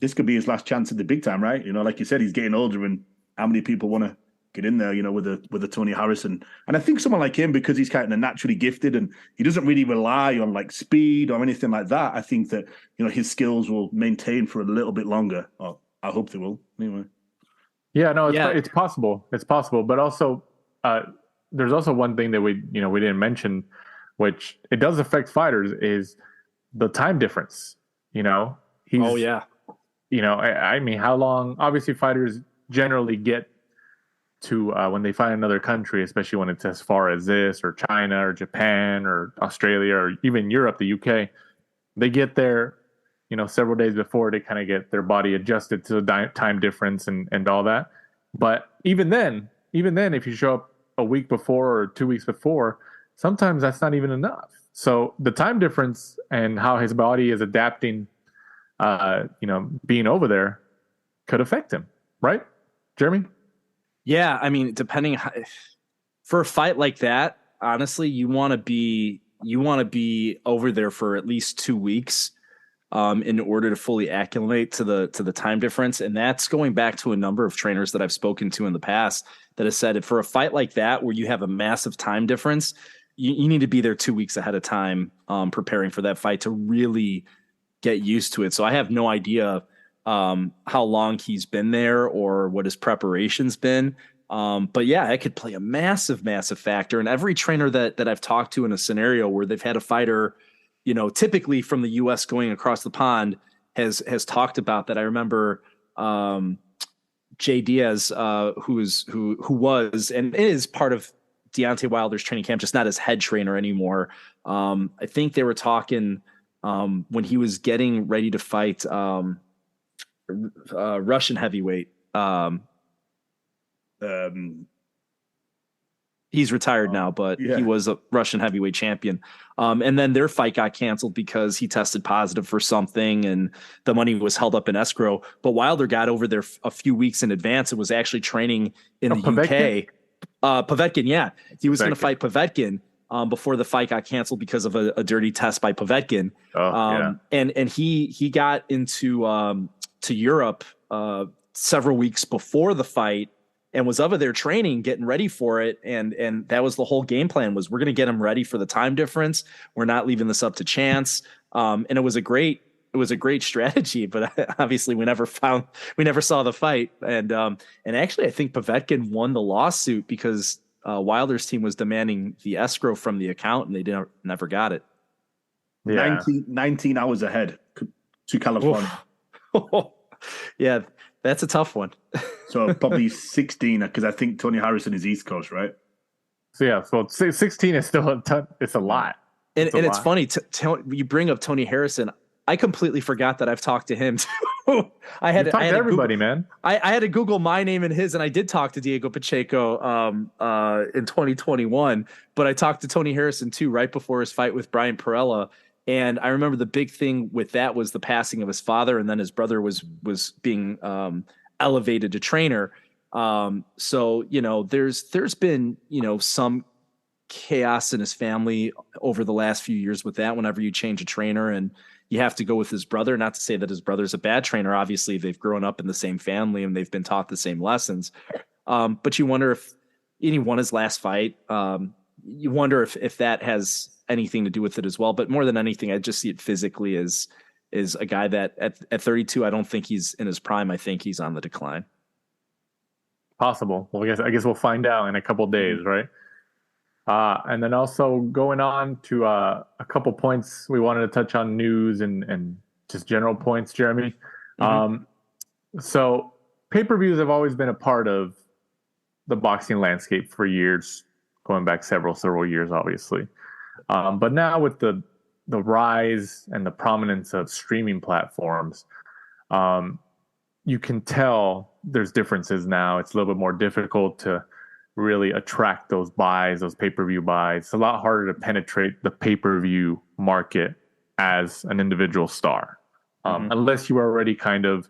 this could be his last chance at the big time, right? Like you said, he's getting older, and how many people want to get in there, with a Tony Harrison? And I think someone like him, because he's kind of naturally gifted and he doesn't really rely on like speed or anything like that, I think that, his skills will maintain for a little bit longer. Or I hope they will. Anyway. Yeah, no, it's possible. It's possible. But also, there's also one thing that we didn't mention, which it does affect fighters, is the time difference. I mean, how long? Obviously, fighters generally get to when they find another country, especially when it's as far as this or China or Japan or Australia or even Europe, the UK. They get there, several days before to kind of get their body adjusted to the time difference and all that. But even then, if you show up a week before or 2 weeks before, sometimes that's not even enough. So the time difference and how his body is adapting, being over there could affect him, right, Jeremy? Yeah, I mean, for a fight like that, honestly, you want to be over there for at least 2 weeks in order to fully acclimate to the time difference. And that's going back to a number of trainers that I've spoken to in the past that have said for a fight like that, where you have a massive time difference, you need to be there 2 weeks ahead of time, preparing for that fight to really get used to it. So I have no idea how long he's been there or what his preparation's been. But yeah, it could play a massive, massive factor. And every trainer that I've talked to in a scenario where they've had a fighter, typically from the US going across the pond has talked about that. I remember, Jay Diaz, who was, and is part of Deontay Wilder's training camp, just not his head trainer anymore. I think they were talking, when he was getting ready to fight, Russian heavyweight. He's retired now, but he was a Russian heavyweight champion. And then their fight got canceled because he tested positive for something and the money was held up in escrow. But Wilder got over there a few weeks in advance and was actually training in the UK. Povetkin, yeah. He was going to fight Povetkin before the fight got canceled because of a dirty test by Povetkin. And he got into to Europe several weeks before the fight and was over there training, getting ready for it. And that was the whole game plan, was we're going to get him ready for the time difference. We're not leaving this up to chance. And it was a great strategy, but obviously we never saw the fight. And actually I think Povetkin won the lawsuit because Wilder's team was demanding the escrow from the account and they never got it. Yeah. 19 hours ahead to California. Yeah, that's a tough one. So probably 16, because I think Tony Harrison is East Coast, right? So yeah, so 16 is still it's a lot. And it's funny, you bring up Tony Harrison. I completely forgot that I've talked to him too. I had to everybody, Google, man. I had to Google my name and his, and I did talk to Diego Pacheco in 2021, but I talked to Tony Harrison too right before his fight with Brian Perella. And I remember the big thing with that was the passing of his father, and then his brother was being elevated to trainer. So there's been some chaos in his family over the last few years with that. Whenever you change a trainer and you have to go with his brother, not to say that his brother's a bad trainer. Obviously, they've grown up in the same family and they've been taught the same lessons. But you wonder if he won his last fight. You wonder if that has anything to do with it as well. But more than anything, I just see it physically as a guy that at 32, I don't think he's in his prime. I think he's on the decline. Possible. Well, I guess we'll find out in a couple of days, right? And then also going on to a couple points we wanted to touch on, news and just general points, Jeremy. So pay-per-views have always been a part of the boxing landscape for years, going back several years, obviously. But now with the rise and the prominence of streaming platforms, you can tell there's differences now. It's a little bit more difficult to really attract those buys, those pay-per-view buys. It's a lot harder to penetrate the pay-per-view market as an individual star, unless you are already kind of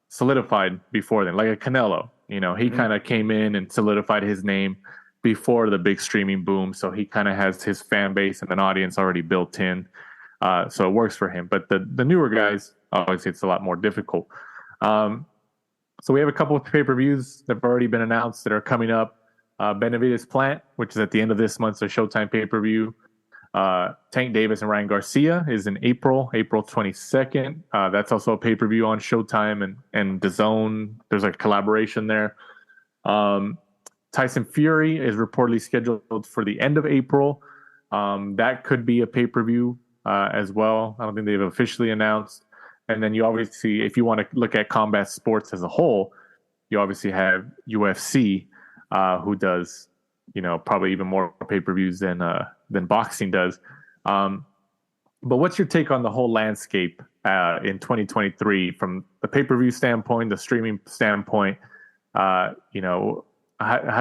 solidified before then, like a Canelo. He kind of came in and solidified his name before the big streaming boom, so he kind of has his fan base and an audience already built in, so it works for him. But the newer guys, obviously, it's a lot more difficult. So we have a couple of pay-per-views that have already been announced that are coming up. Benavides Plant, which is at the end of this month, so Showtime pay-per-view. Tank Davis and Ryan Garcia is in April 22nd. That's also a pay-per-view on Showtime and DAZN. There's a collaboration there. Tyson Fury is reportedly scheduled for the end of April. That could be a pay-per-view as well. I don't think they've officially announced. And then you obviously, if you want to look at combat sports as a whole, you obviously have UFC, who does, probably even more pay-per-views than boxing does. But what's your take on the whole landscape in 2023 from the pay-per-view standpoint, the streaming standpoint? How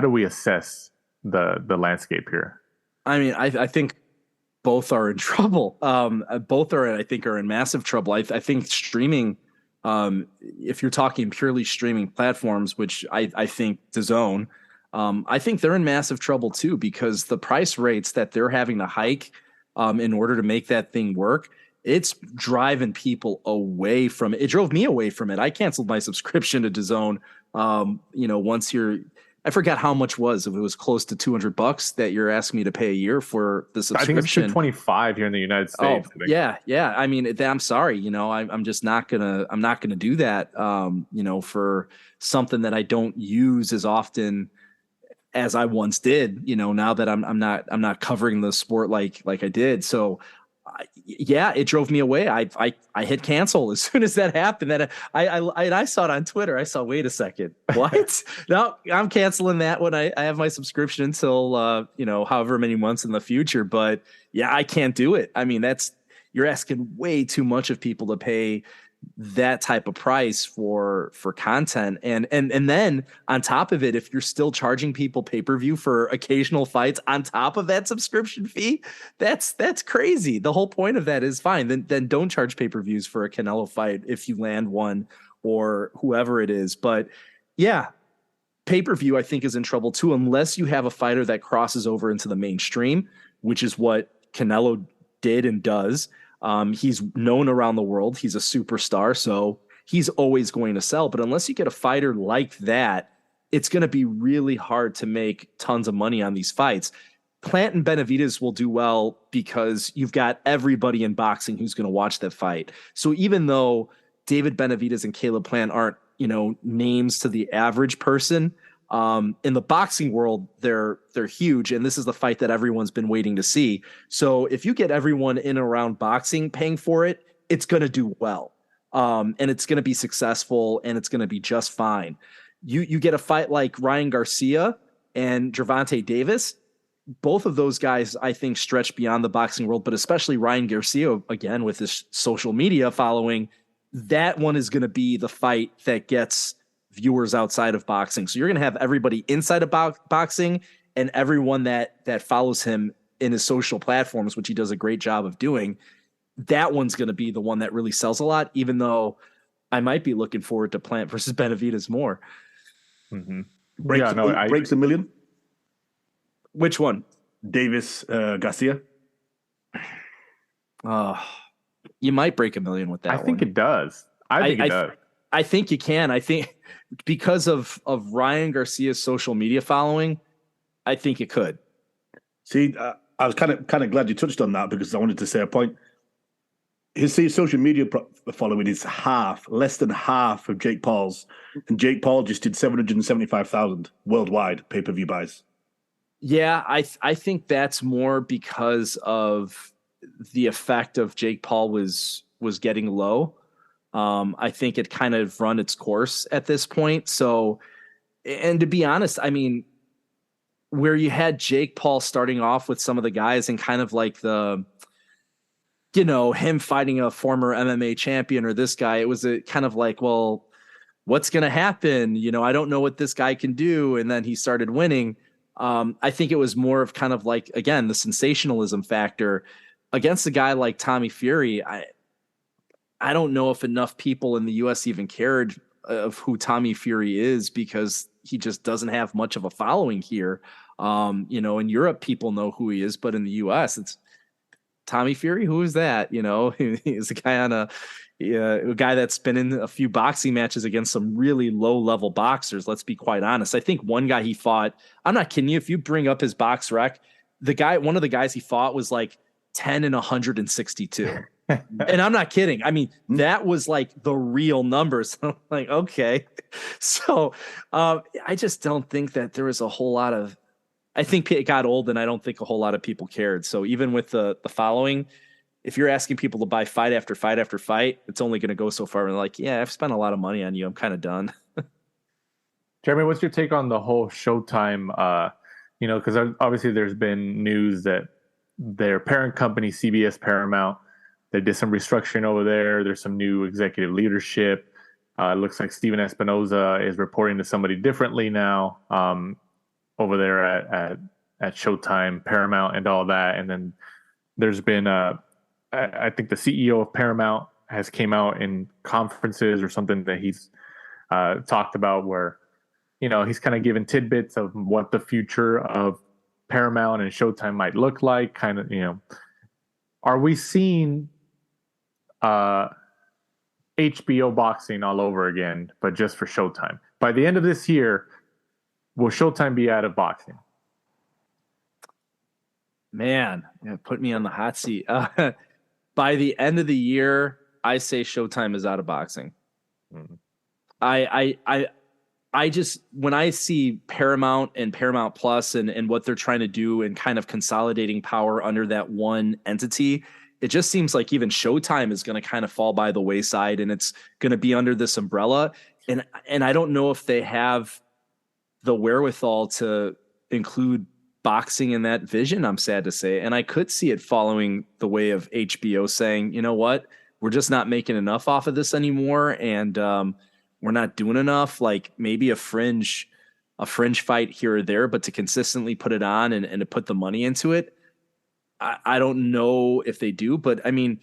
do we assess the landscape here? I mean, I think both are in trouble. Both are in massive trouble. I think streaming, if you're talking purely streaming platforms, which I think DAZN, I think they're in massive trouble too, because the price rates that they're having to hike in order to make that thing work, it's driving people away from it. It drove me away from it. I canceled my subscription to DAZN. Once I forgot how much was, if it was close to $200 that you're asking me to pay a year for the subscription. I think it's $225 here in the United States. Oh, yeah. I mean, I'm sorry, I'm just not gonna do that. For something that I don't use as often as I once did. Now that I'm not covering the sport like I did. So it drove me away. I hit cancel as soon as that happened. That I saw it on Twitter. I saw, wait a second, what? No, I'm canceling that when I have my subscription until however many months in the future. But yeah, I can't do it. I mean, you're asking way too much of people to pay that type of price for content. And then on top of it, if you're still charging people pay-per-view for occasional fights on top of that subscription fee, that's crazy. The whole point of that is fine. Then don't charge pay-per-views for a Canelo fight if you land one or whoever it is. But yeah, pay-per-view I think is in trouble too, unless you have a fighter that crosses over into the mainstream, which is what Canelo did and does. He's known around the world. He's a superstar, so he's always going to sell. But unless you get a fighter like that, it's going to be really hard to make tons of money on these fights. Plant and Benavidez will do well because you've got everybody in boxing who's going to watch that fight. So even though David Benavidez and Caleb Plant aren't, names to the average person, in the boxing world, they're huge, and this is the fight that everyone's been waiting to see. So if you get everyone in and around boxing paying for it, it's going to do well, and it's going to be successful, and it's going to be just fine. You get a fight like Ryan Garcia and Gervonta Davis. Both of those guys, I think, stretch beyond the boxing world, but especially Ryan Garcia, again, with his social media following, that one is going to be the fight that gets viewers outside of boxing. So you're going to have everybody inside of boxing and everyone that follows him in his social platforms, which he does a great job of doing. That one's going to be the one that really sells a lot, even though I might be looking forward to Plant versus Benavidez more. Mm-hmm. Breaks a million. Which one? Davis Garcia. You might break $1 million with that. I think it does. I think it does. I think you can. I think because of Ryan Garcia's social media following, I think it could. See, I was kind of glad you touched on that, because I wanted to say a point. His social media following is less than half of Jake Paul's, and Jake Paul just did 775,000 worldwide pay-per-view buys. Yeah, I think that's more because of the effect of Jake Paul was getting low. I think it kind of run its course at this point. So, and to be honest, I mean, where you had Jake Paul starting off with some of the guys and kind of like him fighting a former MMA champion or this guy, it was a kind of like, well, what's going to happen? I don't know what this guy can do. And then he started winning. I think it was more of kind of like, again, the sensationalism factor against a guy like Tommy Fury. I don't know if enough people in the US even cared of who Tommy Fury is, because he just doesn't have much of a following here. In Europe, people know who he is, but in the US, it's Tommy Fury. Who is that? He's a guy a guy that's been in a few boxing matches against some really low level boxers. Let's be quite honest. I think one guy he fought, I'm not kidding you, if you bring up his box rec, one of the guys he fought was like 10 and 162. And I'm not kidding. I mean, that was like the real numbers. I'm like, okay. So I just don't think that there was a whole lot of, I think it got old, and I don't think a whole lot of people cared. So even with the following, if you're asking people to buy fight after fight after fight, it's only going to go so far. And like, yeah, I've spent a lot of money on you. I'm kind of done. Jeremy, what's your take on the whole Showtime? Because obviously there's been news that their parent company, CBS Paramount, they did some restructuring over there. There's some new executive leadership. It looks like Steven Espinoza is reporting to somebody differently now over there at Showtime, Paramount, and all that. And then there's been, I think the CEO of Paramount has came out in conferences or something that he's talked about where, he's kind of given tidbits of what the future of Paramount and Showtime might look like. Kind of, are we seeing HBO boxing all over again, but just for Showtime? By the end of this year, will Showtime be out of boxing? Man, put me on the hot seat. By the end of the year, I say Showtime is out of boxing. Mm-hmm. I just, when I see Paramount and Paramount Plus and what they're trying to do and kind of consolidating power under that one entity, it just seems like even Showtime is going to kind of fall by the wayside and it's going to be under this umbrella. And I don't know if they have the wherewithal to include boxing in that vision, I'm sad to say. And I could see it following the way of HBO saying, you know what, we're just not making enough off of this anymore. And we're not doing enough, like maybe a fringe fight here or there, but to consistently put it on and to put the money into it. I don't know if they do, but I mean,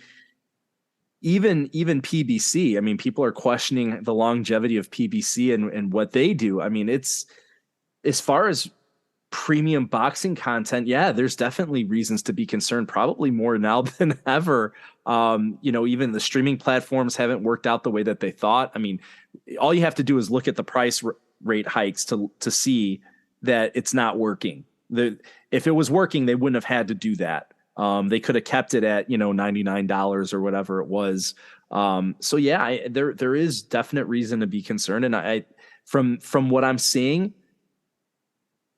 even PBC, I mean, people are questioning the longevity of PBC and what they do. I mean, it's, as far as premium boxing content, yeah, there's definitely reasons to be concerned, probably more now than ever. Even the streaming platforms haven't worked out the way that they thought. I mean, all you have to do is look at the price rate hikes to see that it's not working. If it was working, they wouldn't have had to do that. They could have kept it at, $99 or whatever it was. So yeah, there is definite reason to be concerned. And I from what I'm seeing,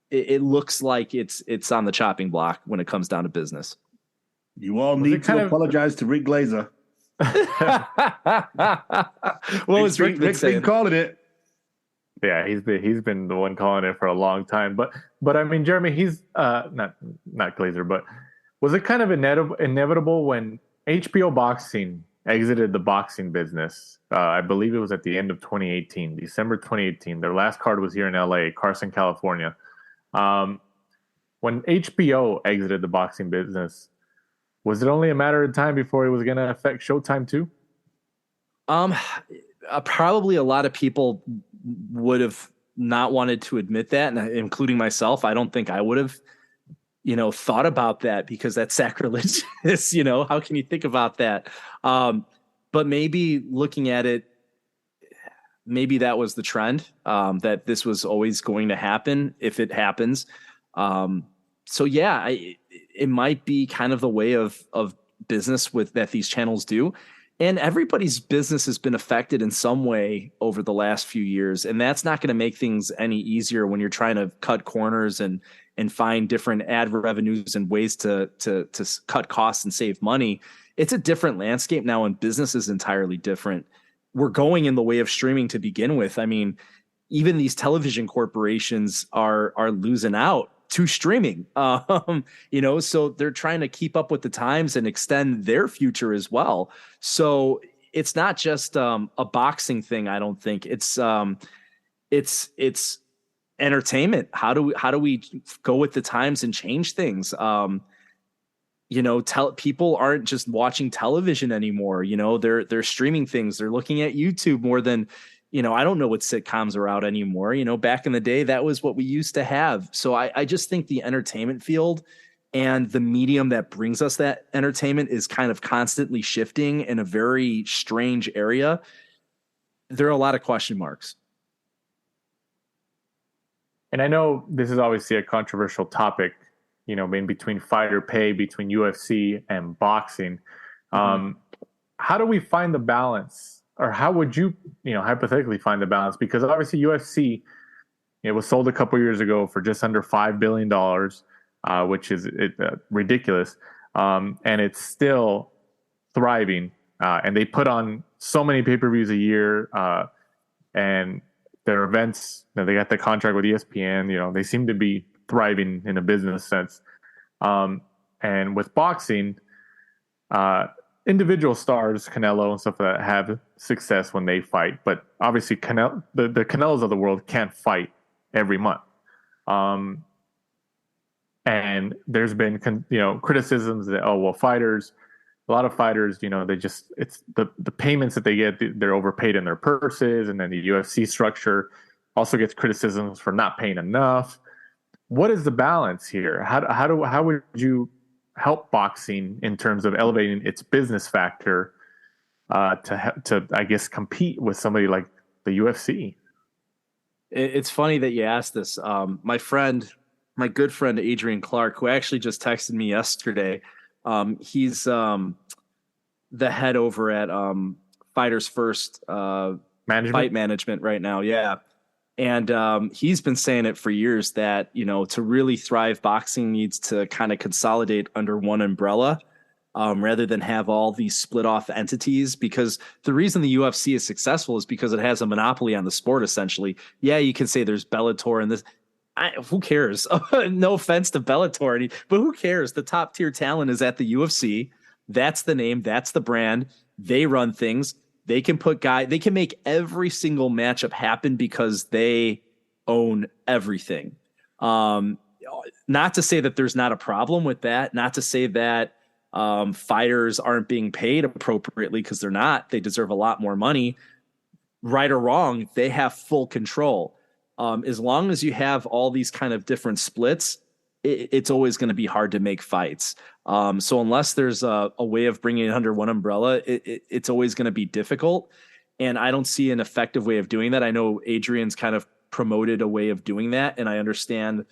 it looks like it's on the chopping block when it comes down to business. You all need to apologize to Rick Glazer. What was Rick been calling it? Yeah, he's been the one calling it for a long time. But I mean, Jeremy, he's not Glazer, but was it kind of inevitable when HBO Boxing exited the boxing business? I believe it was at the end of 2018, December 2018. Their last card was here in LA, Carson, California. When HBO exited the boxing business, was it only a matter of time before it was going to affect Showtime too? Probably a lot of people would have not wanted to admit that, and including myself. I don't think I would have, thought about that because that's sacrilegious. How can you think about that? But maybe looking at it, maybe that was the trend, that this was always going to happen if it happens. So yeah, it might be kind of the way of business that these channels do. And everybody's business has been affected in some way over the last few years. And that's not going to make things any easier when you're trying to cut corners and find different ad revenues and ways to cut costs and save money. It's a different landscape now, and business is entirely different. We're going in the way of streaming to begin with. I mean, even these television corporations are losing out to streaming, so they're trying to keep up with the times and extend their future as well. So it's not just a boxing thing. I don't think it's entertainment. How do we go with the times and change things? People aren't just watching television anymore. They're streaming things. They're looking at YouTube more than, I don't know what sitcoms are out anymore. Back in the day, that was what we used to have. So I just think the entertainment field and the medium that brings us that entertainment is kind of constantly shifting in a very strange area. There are a lot of question marks. And I know this is obviously a controversial topic, in between fighter pay, between UFC and boxing. How do we find the balance? Or how would you, hypothetically find the balance? Because obviously UFC, it was sold a couple years ago for just under $5 billion, which is ridiculous. And it's still thriving. And they put on so many pay-per-views a year. And their events. They got the contract with ESPN. They seem to be thriving in a business sense. And with boxing, individual stars, Canelo and stuff like that, have success when they fight. But obviously, the Canelos of the world can't fight every month. And there's been criticisms that a lot of fighters, it's the payments that they get, they're overpaid in their purses, and then the UFC structure also gets criticisms for not paying enough. What is the balance here? How would you help boxing in terms of elevating its business factor to I guess compete with somebody like the UFC? It's funny that you asked this. My good friend Adrian Clark, who actually just texted me yesterday, he's the head over at Fighters First Fight Management right now. Yeah. And he's been saying it for years that, to really thrive, boxing needs to kind of consolidate under one umbrella rather than have all these split off entities, because the reason the UFC is successful is because it has a monopoly on the sport, essentially. Yeah, you can say there's Bellator and this. Who cares? No offense to Bellator, but who cares? The top tier talent is at the UFC. That's the name. That's the brand. They run things. They can they can make every single matchup happen because they own everything. Not to say that there's not a problem with that. Not to say that fighters aren't being paid appropriately, because they're not. They deserve a lot more money. Right or wrong, they have full control. As long as you have all these kind of different splits, it's always going to be hard to make fights. So unless there's a way of bringing it under one umbrella, it's always going to be difficult. And I don't see an effective way of doing that. I know Adrian's kind of promoted a way of doing that, and I understand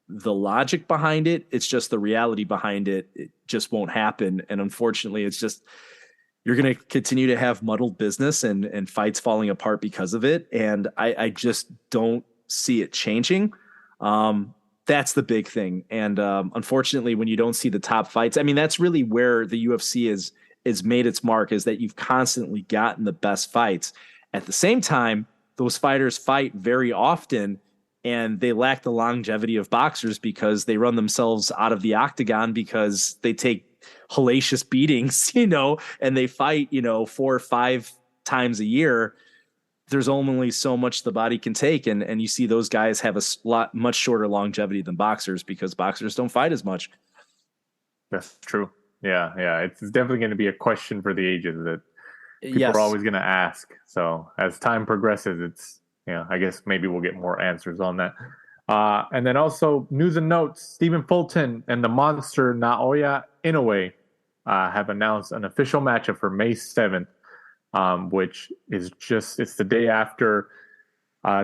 the logic behind it. It's just the reality behind it. It just won't happen. And unfortunately, it's just, you're going to continue to have muddled business and fights falling apart because of it. And I just don't see it changing. That's the big thing. And unfortunately, when you don't see the top fights, I mean, that's really where the UFC is made its mark, is that you've constantly gotten the best fights. At the same time, those fighters fight very often, and they lack the longevity of boxers because they run themselves out of the octagon because they take hellacious beatings, and they fight, 4 or 5 times a year. There's only so much the body can take. And you see those guys have much shorter longevity than boxers because boxers don't fight as much. That's true. Yeah. It's definitely going to be a question for the ages that people are always going to ask. So as time progresses, it's, I guess maybe we'll get more answers on that. And then also news and notes, Stephen Fulton and the monster Naoya Inoue have announced an official matchup for May 7th. Which is it's the day after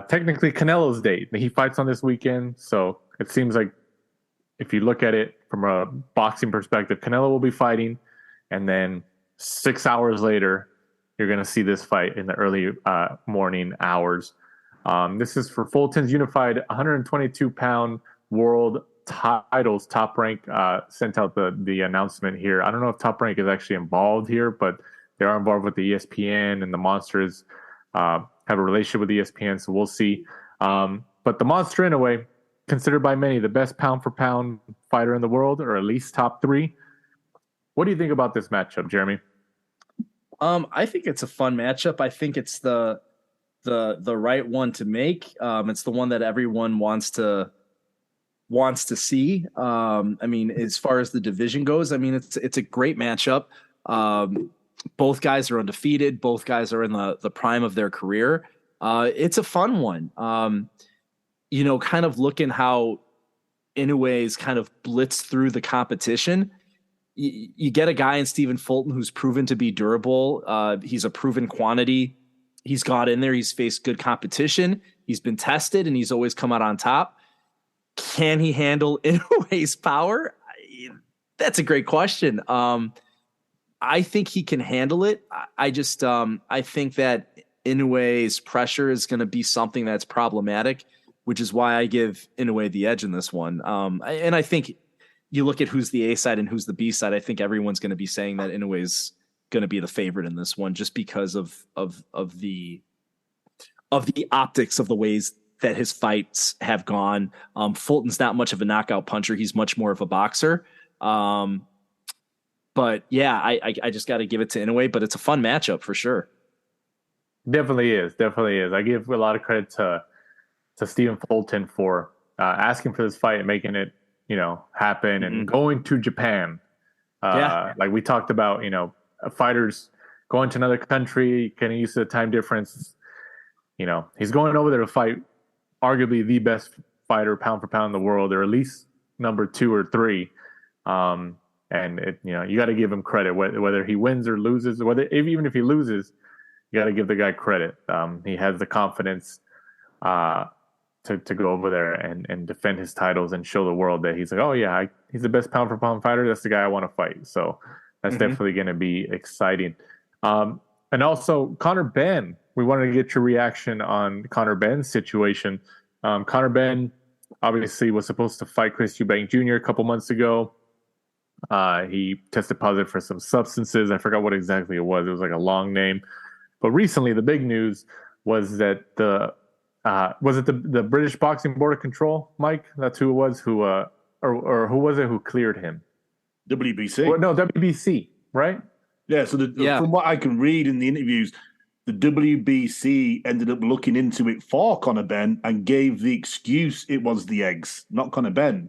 technically Canelo's date. He fights on this weekend, so it seems like if you look at it from a boxing perspective, Canelo will be fighting, and then 6 hours later, you're going to see this fight in the early morning hours. This is for Fulton's unified 122-pound world titles. Top Rank sent out the announcement here. I don't know if Top Rank is actually involved here, but they are involved with the ESPN, and the Monsters have a relationship with ESPN, so we'll see. But the Monster, in a way, considered by many the best pound-for-pound fighter in the world, or at least top 3. What do you think about this matchup, Jeremy? I think it's a fun matchup. I think it's the right one to make. It's the one that everyone wants to see. I mean, as far as the division goes, I mean, it's a great matchup. Both guys are undefeated. Both guys are in the prime of their career. It's a fun one. Kind of looking how Inoue's kind of blitzed through the competition. You get a guy in Stephen Fulton who's proven to be durable. He's a proven quantity. He's got in there. He's faced good competition. He's been tested, and he's always come out on top. Can he handle Inoue's power? That's a great question. I think he can handle it. I just I think that Inoue's pressure is going to be something that's problematic, which is why I give Inoue the edge in this one. And I think you look at who's the A side and who's the B side. I think everyone's going to be saying that Inoue's going to be the favorite in this one, just because of the of the optics of the ways that his fights have gone. Fulton's not much of a knockout puncher. He's much more of a boxer. But yeah, I just got to give it to Inoue, but it's a fun matchup for sure. Definitely is. I give a lot of credit to Stephen Fulton for asking for this fight and making it, happen and going to Japan. Like we talked about, fighters going to another country, getting used to the time difference. He's going over there to fight arguably the best fighter pound for pound in the world, or at least number 2 or 3. And you got to give him credit, whether he wins or loses, even if he loses, you got to give the guy credit. He has the confidence to go over there and defend his titles and show the world that he's like, oh yeah, he's the best pound for pound fighter. That's the guy I want to fight. So that's definitely going to be exciting. And also Conor Benn, we wanted to get your reaction on Conor Benn's situation. Conor Benn obviously was supposed to fight Chris Eubank Jr. a couple months ago. He tested positive for some substances. I forgot what exactly it was. It was like a long name. But recently, the big news was that the British Boxing Board of Control, Mike? That's who it was. Or who was it who cleared him? WBC. Well, no, WBC, right? Yeah. So from what I can read in the interviews, the WBC ended up looking into it for Conor Benn and gave the excuse it was the eggs, not Conor Benn.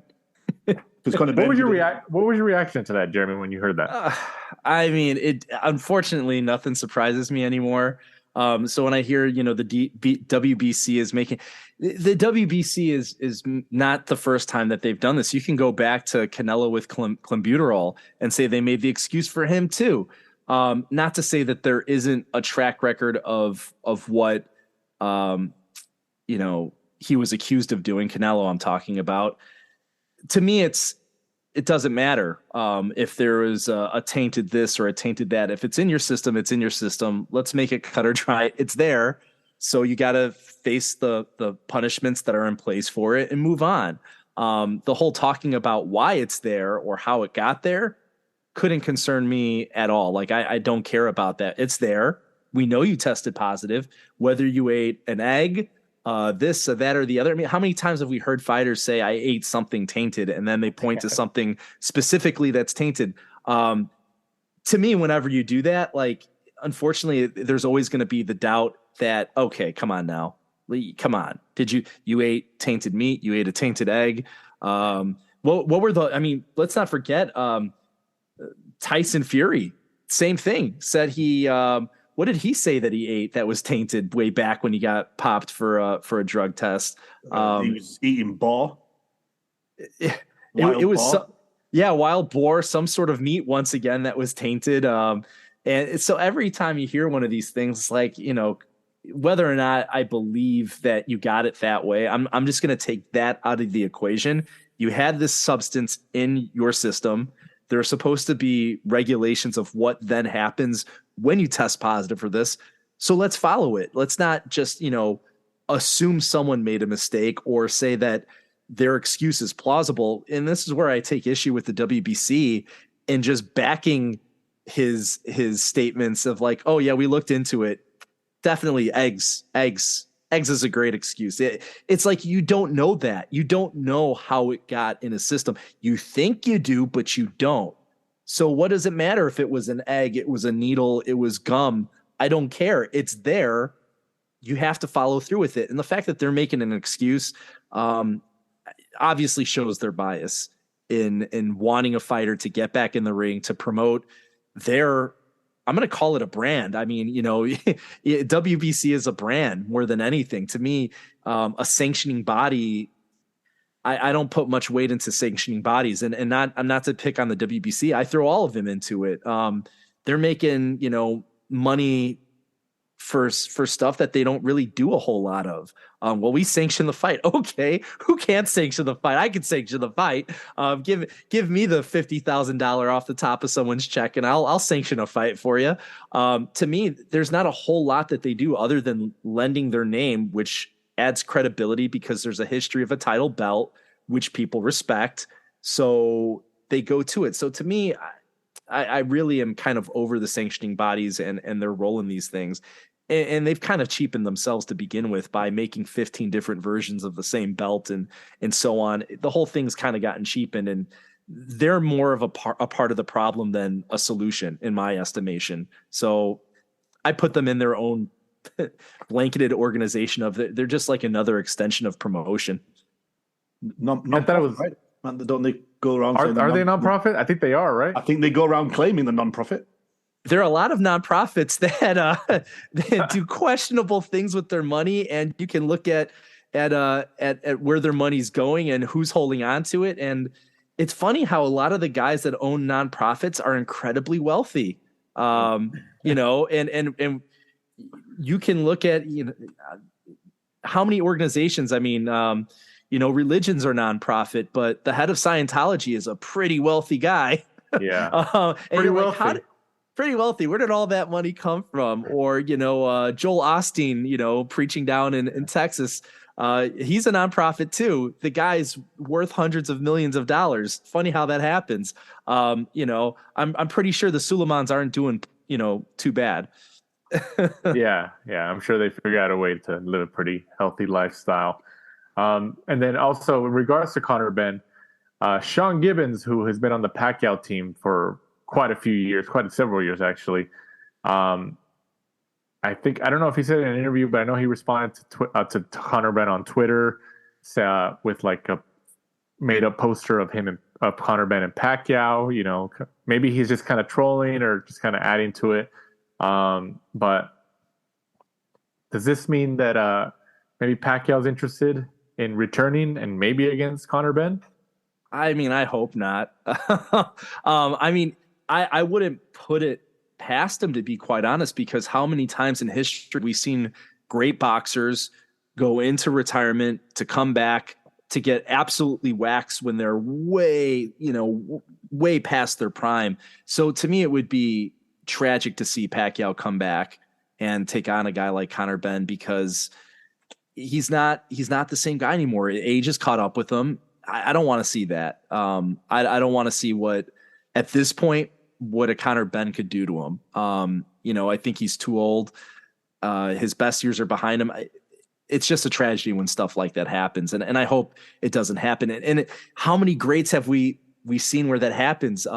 What was your reaction to that, Jeremy, when you heard that? I mean, unfortunately, nothing surprises me anymore. So when I hear, the WBC is making the WBC is not the first time that they've done this. You can go back to Canelo with clenbuterol and say they made the excuse for him too. Not to say that there isn't a track record of what, he was accused of doing. Canelo, I'm talking about. To me, it doesn't matter if there is a tainted this or a tainted that. If it's in your system, it's in your system. Let's make it cut or dry. It's there. So you got to face the punishments that are in place for it and move on. The whole talking about why it's there or how it got there couldn't concern me at all. Like I don't care about that. It's there. We know you tested positive, whether you ate an egg, this or that or the other. I mean, how many times have we heard fighters say I ate something tainted and then they point to something specifically that's tainted? To me, whenever you do that, like, unfortunately, there's always going to be the doubt that, okay, come on now. Come on. Did you ate tainted meat? You ate a tainted egg. What were let's not forget, Tyson Fury, same thing, said he, what did he say that he ate that was tainted way back when he got popped for a drug test? He was eating boar. It was wild boar, some sort of meat once again that was tainted. And so every time you hear one of these things, like, whether or not I believe that you got it that way, I'm just going to take that out of the equation. You had this substance in your system. There are supposed to be regulations of what then happens when you test positive for this. So let's follow it. Let's not just, assume someone made a mistake or say that their excuse is plausible. And this is where I take issue with the WBC and just backing his statements of like, oh yeah, we looked into it. Definitely eggs is a great excuse. It's like, you don't know that. You don't know how it got in a system. You think you do, but you don't. So what does it matter if it was an egg, it was a needle, it was gum? I don't care. It's there. You have to follow through with it. And the fact that they're making an excuse obviously shows their bias in wanting a fighter to get back in the ring to promote their, I'm going to call it a brand. I mean, WBC is a brand more than anything. To me, a sanctioning body, I don't put much weight into sanctioning bodies, and I'm not to pick on the WBC. I throw all of them into it. They're making, money for stuff that they don't really do a whole lot of. Well, we sanction the fight. Okay, who can't sanction the fight? I can sanction the fight. Give me the $50,000 off the top of someone's check, and I'll sanction a fight for you. To me, there's not a whole lot that they do other than lending their name, which adds credibility because there's a history of a title belt, which people respect. So they go to it. So to me, I really am kind of over the sanctioning bodies and their role in these things. and they've kind of cheapened themselves to begin with by making 15 different versions of the same belt and so on. The whole thing's kind of gotten cheapened, and they're more of a part of the problem than a solution in my estimation. So I put them in their own blanketed organization of they're just like another extension of promotion. I thought it was right. Don't they go around? Are they a nonprofit? I think they are, right? I think they go around claiming the nonprofit. There are a lot of nonprofits that do questionable things with their money, and you can look at where their money's going and who's holding on to it. And it's funny how a lot of the guys that own nonprofits are incredibly wealthy. And you can look at how many organizations. I mean, religions are nonprofit, but the head of Scientology is a pretty wealthy guy. Yeah, pretty wealthy. Pretty wealthy. Where did all that money come from? Or, Joel Osteen, preaching down in Texas. He's a nonprofit too. The guy's worth hundreds of millions of dollars. Funny how that happens. I'm pretty sure the Suleimans aren't doing, too bad. Yeah. I'm sure they figured out a way to live a pretty healthy lifestyle. And then also in regards to Conor Benn, Sean Gibbons, who has been on the Pacquiao team for quite several years actually. I don't know if he said it in an interview, but I know he responded to Conor Benn on Twitter with like a made up poster of Conor Benn and Pacquiao. Maybe he's just kind of trolling or just kind of adding to it. But does this mean that maybe Pacquiao's interested in returning and maybe against Conor Benn? I mean, I hope not. I wouldn't put it past him, to be quite honest, because how many times in history we've seen great boxers go into retirement to come back to get absolutely waxed when they're way past their prime. So to me, it would be tragic to see Pacquiao come back and take on a guy like Conor Benn, because he's not the same guy anymore. Age has caught up with him. I don't want to see that. I don't want to see what a Conor Benn could do to him. I think he's too old. His best years are behind him. It's just a tragedy when stuff like that happens. And I hope it doesn't happen. And how many greats have we seen where that happens?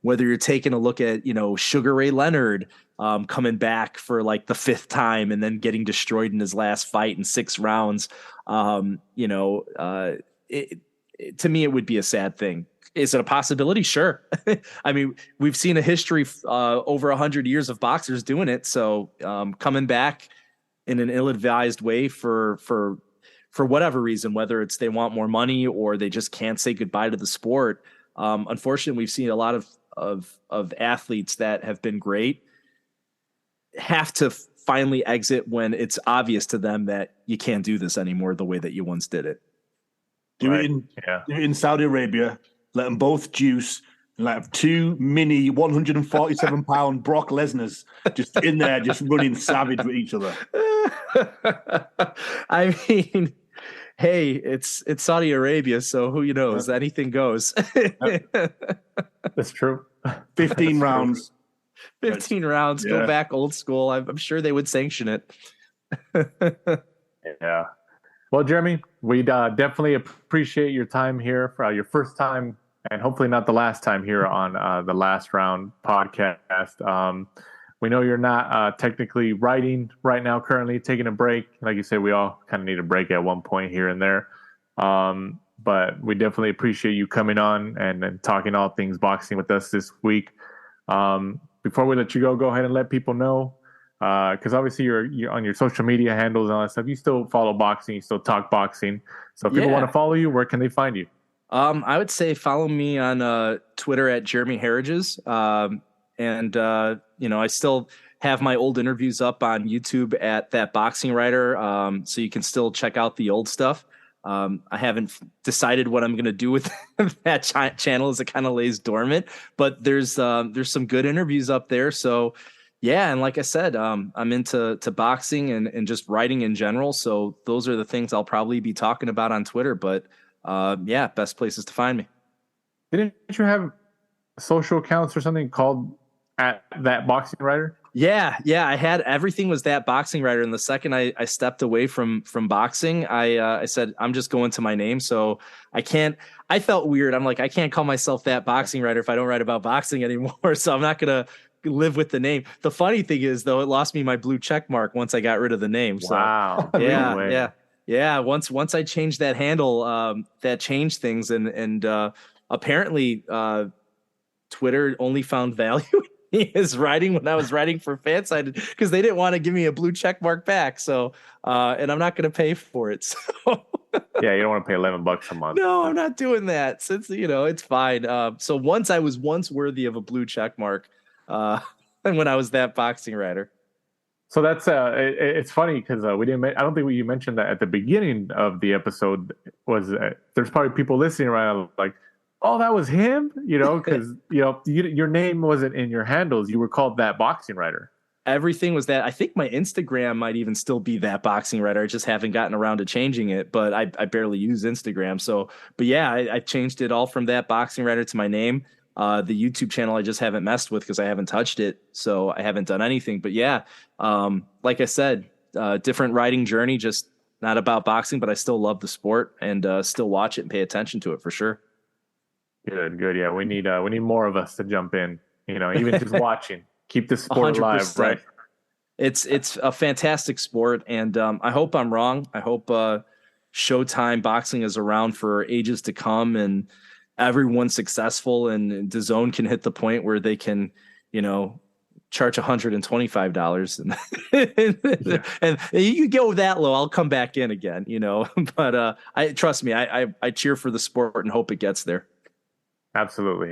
Whether you're taking a look at, Sugar Ray Leonard coming back for like the fifth time and then getting destroyed in his last fight in 6 rounds. To me, it would be a sad thing. Is it a possibility? Sure. I mean, we've seen a history over 100 years of boxers doing it. So coming back in an ill-advised way for whatever reason, whether it's they want more money or they just can't say goodbye to the sport. Unfortunately, we've seen a lot of athletes that have been great have to finally exit when it's obvious to them that you can't do this anymore the way that you once did it. Do it in Saudi Arabia. Let them both juice and let have 2 mini 147-pound Brock Lesnar's just in there, just running savage with each other. I mean, hey, it's Saudi Arabia, so who knows? Anything goes. That's true. 15 rounds. 15 rounds. Go back old school. I'm sure they would sanction it. Yeah. Well, Jeremy, we definitely appreciate your time here for your first time, and hopefully not the last time here on the Last Round podcast. We know you're not technically writing right now, currently taking a break. Like you said, we all kind of need a break at one point here and there. But we definitely appreciate you coming on and talking all things boxing with us this week. Before we let you go ahead and let people know, because obviously you're on your social media handles and all that stuff. You still follow boxing, you still talk boxing. So if people want to follow you, where can they find you? I would say follow me on Twitter at Jeremy Herriges. I still have my old interviews up on YouTube at That Boxing Writer. So you can still check out the old stuff. I haven't decided what I'm going to do with that channel as it kind of lays dormant, but there's some good interviews up there. So yeah. And like I said, I'm into boxing and just writing in general. So those are the things I'll probably be talking about on Twitter, but best places to find me. Didn't you have social accounts or something called at That Boxing Writer? Yeah. I had everything was That Boxing Writer. And the second I stepped away from boxing, I said, I'm just going to my name. So I felt weird. I'm like, I can't call myself That Boxing Writer if I don't write about boxing anymore. So I'm not going to live with the name. The funny thing is, though, it lost me my blue check mark once I got rid of the name. So, wow. Yeah. Once I changed that handle, that changed things. And apparently Twitter only found value is writing when I was writing for Fansided because they didn't want to give me a blue check mark back. So, and I'm not going to pay for it. So yeah, you don't want to pay $11 a month. No, I'm not doing that since, it's fine. So I was once worthy of a blue check mark and when I was That Boxing Writer. So that's it's funny because we didn't. I don't think you mentioned that at the beginning of the episode. Was there's probably people listening around like, oh, that was him, because your name wasn't in your handles. You were called That Boxing Writer. Everything was that. I think my Instagram might even still be That Boxing Writer. I just haven't gotten around to changing it, but I barely use Instagram. So, but yeah, I changed it all from That Boxing Writer to my name. The YouTube channel I just haven't messed with because I haven't touched it. So I haven't done anything. But yeah, like I said, different writing journey, just not about boxing, but I still love the sport and still watch it and pay attention to it for sure. Good. Yeah, we need more of us to jump in. Even just watching, keep the sport 100%. Alive. Right. It's a fantastic sport, and I hope I'm wrong. I hope Showtime boxing is around for ages to come, and everyone's successful, and DAZN can hit the point where they can, charge $125 and you go that low, I'll come back in again, but I trust me, I cheer for the sport and hope it gets there. Absolutely.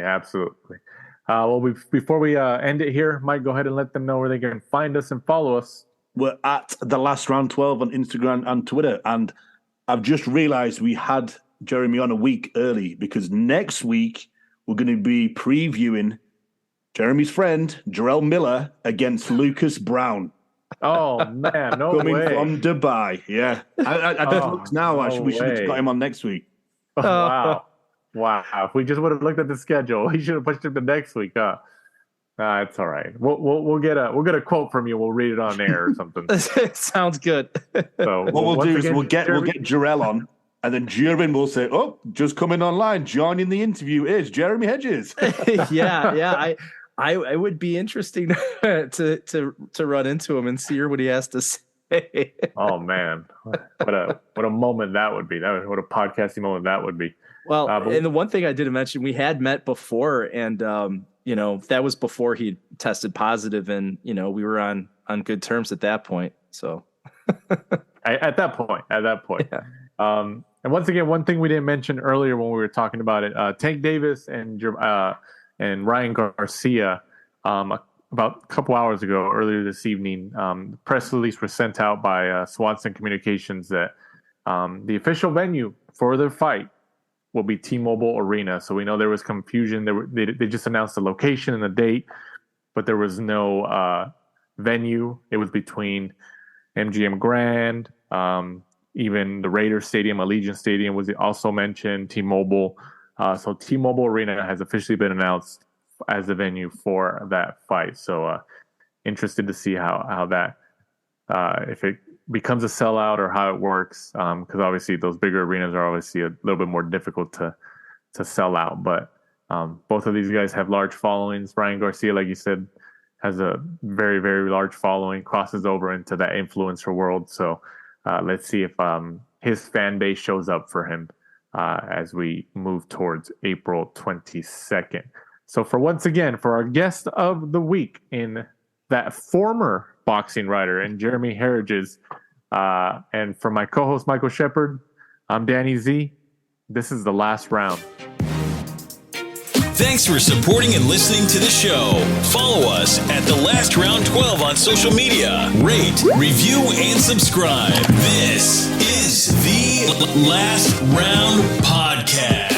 Well, before we end it here, Mike, go ahead and let them know where they can find us and follow us. We're at The Last Round 12 on Instagram and Twitter. And I've just realized we had Jeremy on a week early because next week we're going to be previewing Jeremy's friend, Jarrell Miller, against Lucas Brown. Oh, man, no Coming way. from Dubai, yeah. I just looked now, we should have got him on next week. Oh, wow. If we just would have looked at the schedule, we should have pushed it to next week. It's all right. We'll get a quote from you. We'll read it on air or something. Sounds good. So what we'll do is we'll get Jarrell on. And then Jeremy will say, "Oh, just coming online, joining the interview is Jeremy Herriges." yeah. I would be interesting to run into him and hear what he has to say. Oh man, what a moment that would be! What a podcasting moment that would be. Well, and the one thing I didn't mention, we had met before, and that was before he tested positive, and we were on good terms at that point. So at that point. Yeah. And once again, one thing we didn't mention earlier when we were talking about it, Tank Davis and Ryan Garcia, about a couple hours ago, earlier this evening, the press release was sent out by Swanson Communications that the official venue for their fight will be T-Mobile Arena. So we know there was confusion. They just announced the location and the date, but there was no venue. It was between MGM Grand, even the Raiders Stadium, Allegiant Stadium was also mentioned, T-Mobile. So T-Mobile Arena has officially been announced as the venue for that fight. So interested to see how that, if it becomes a sellout or how it works, because obviously those bigger arenas are obviously a little bit more difficult to sell out. But both of these guys have large followings. Ryan Garcia, like you said, has a very, very large following, crosses over into that influencer world. So let's see if his fan base shows up for him as we move towards April 22nd. So for our guest of the week in that former boxing writer and Jeremy Herriges, and for my co-host Michael Shepard, I'm Danny Z. This is The Last Round. Thanks for supporting and listening to the show. Follow us at The Last Round 12 on social media. Rate, review, and subscribe. This is The Last Round Podcast.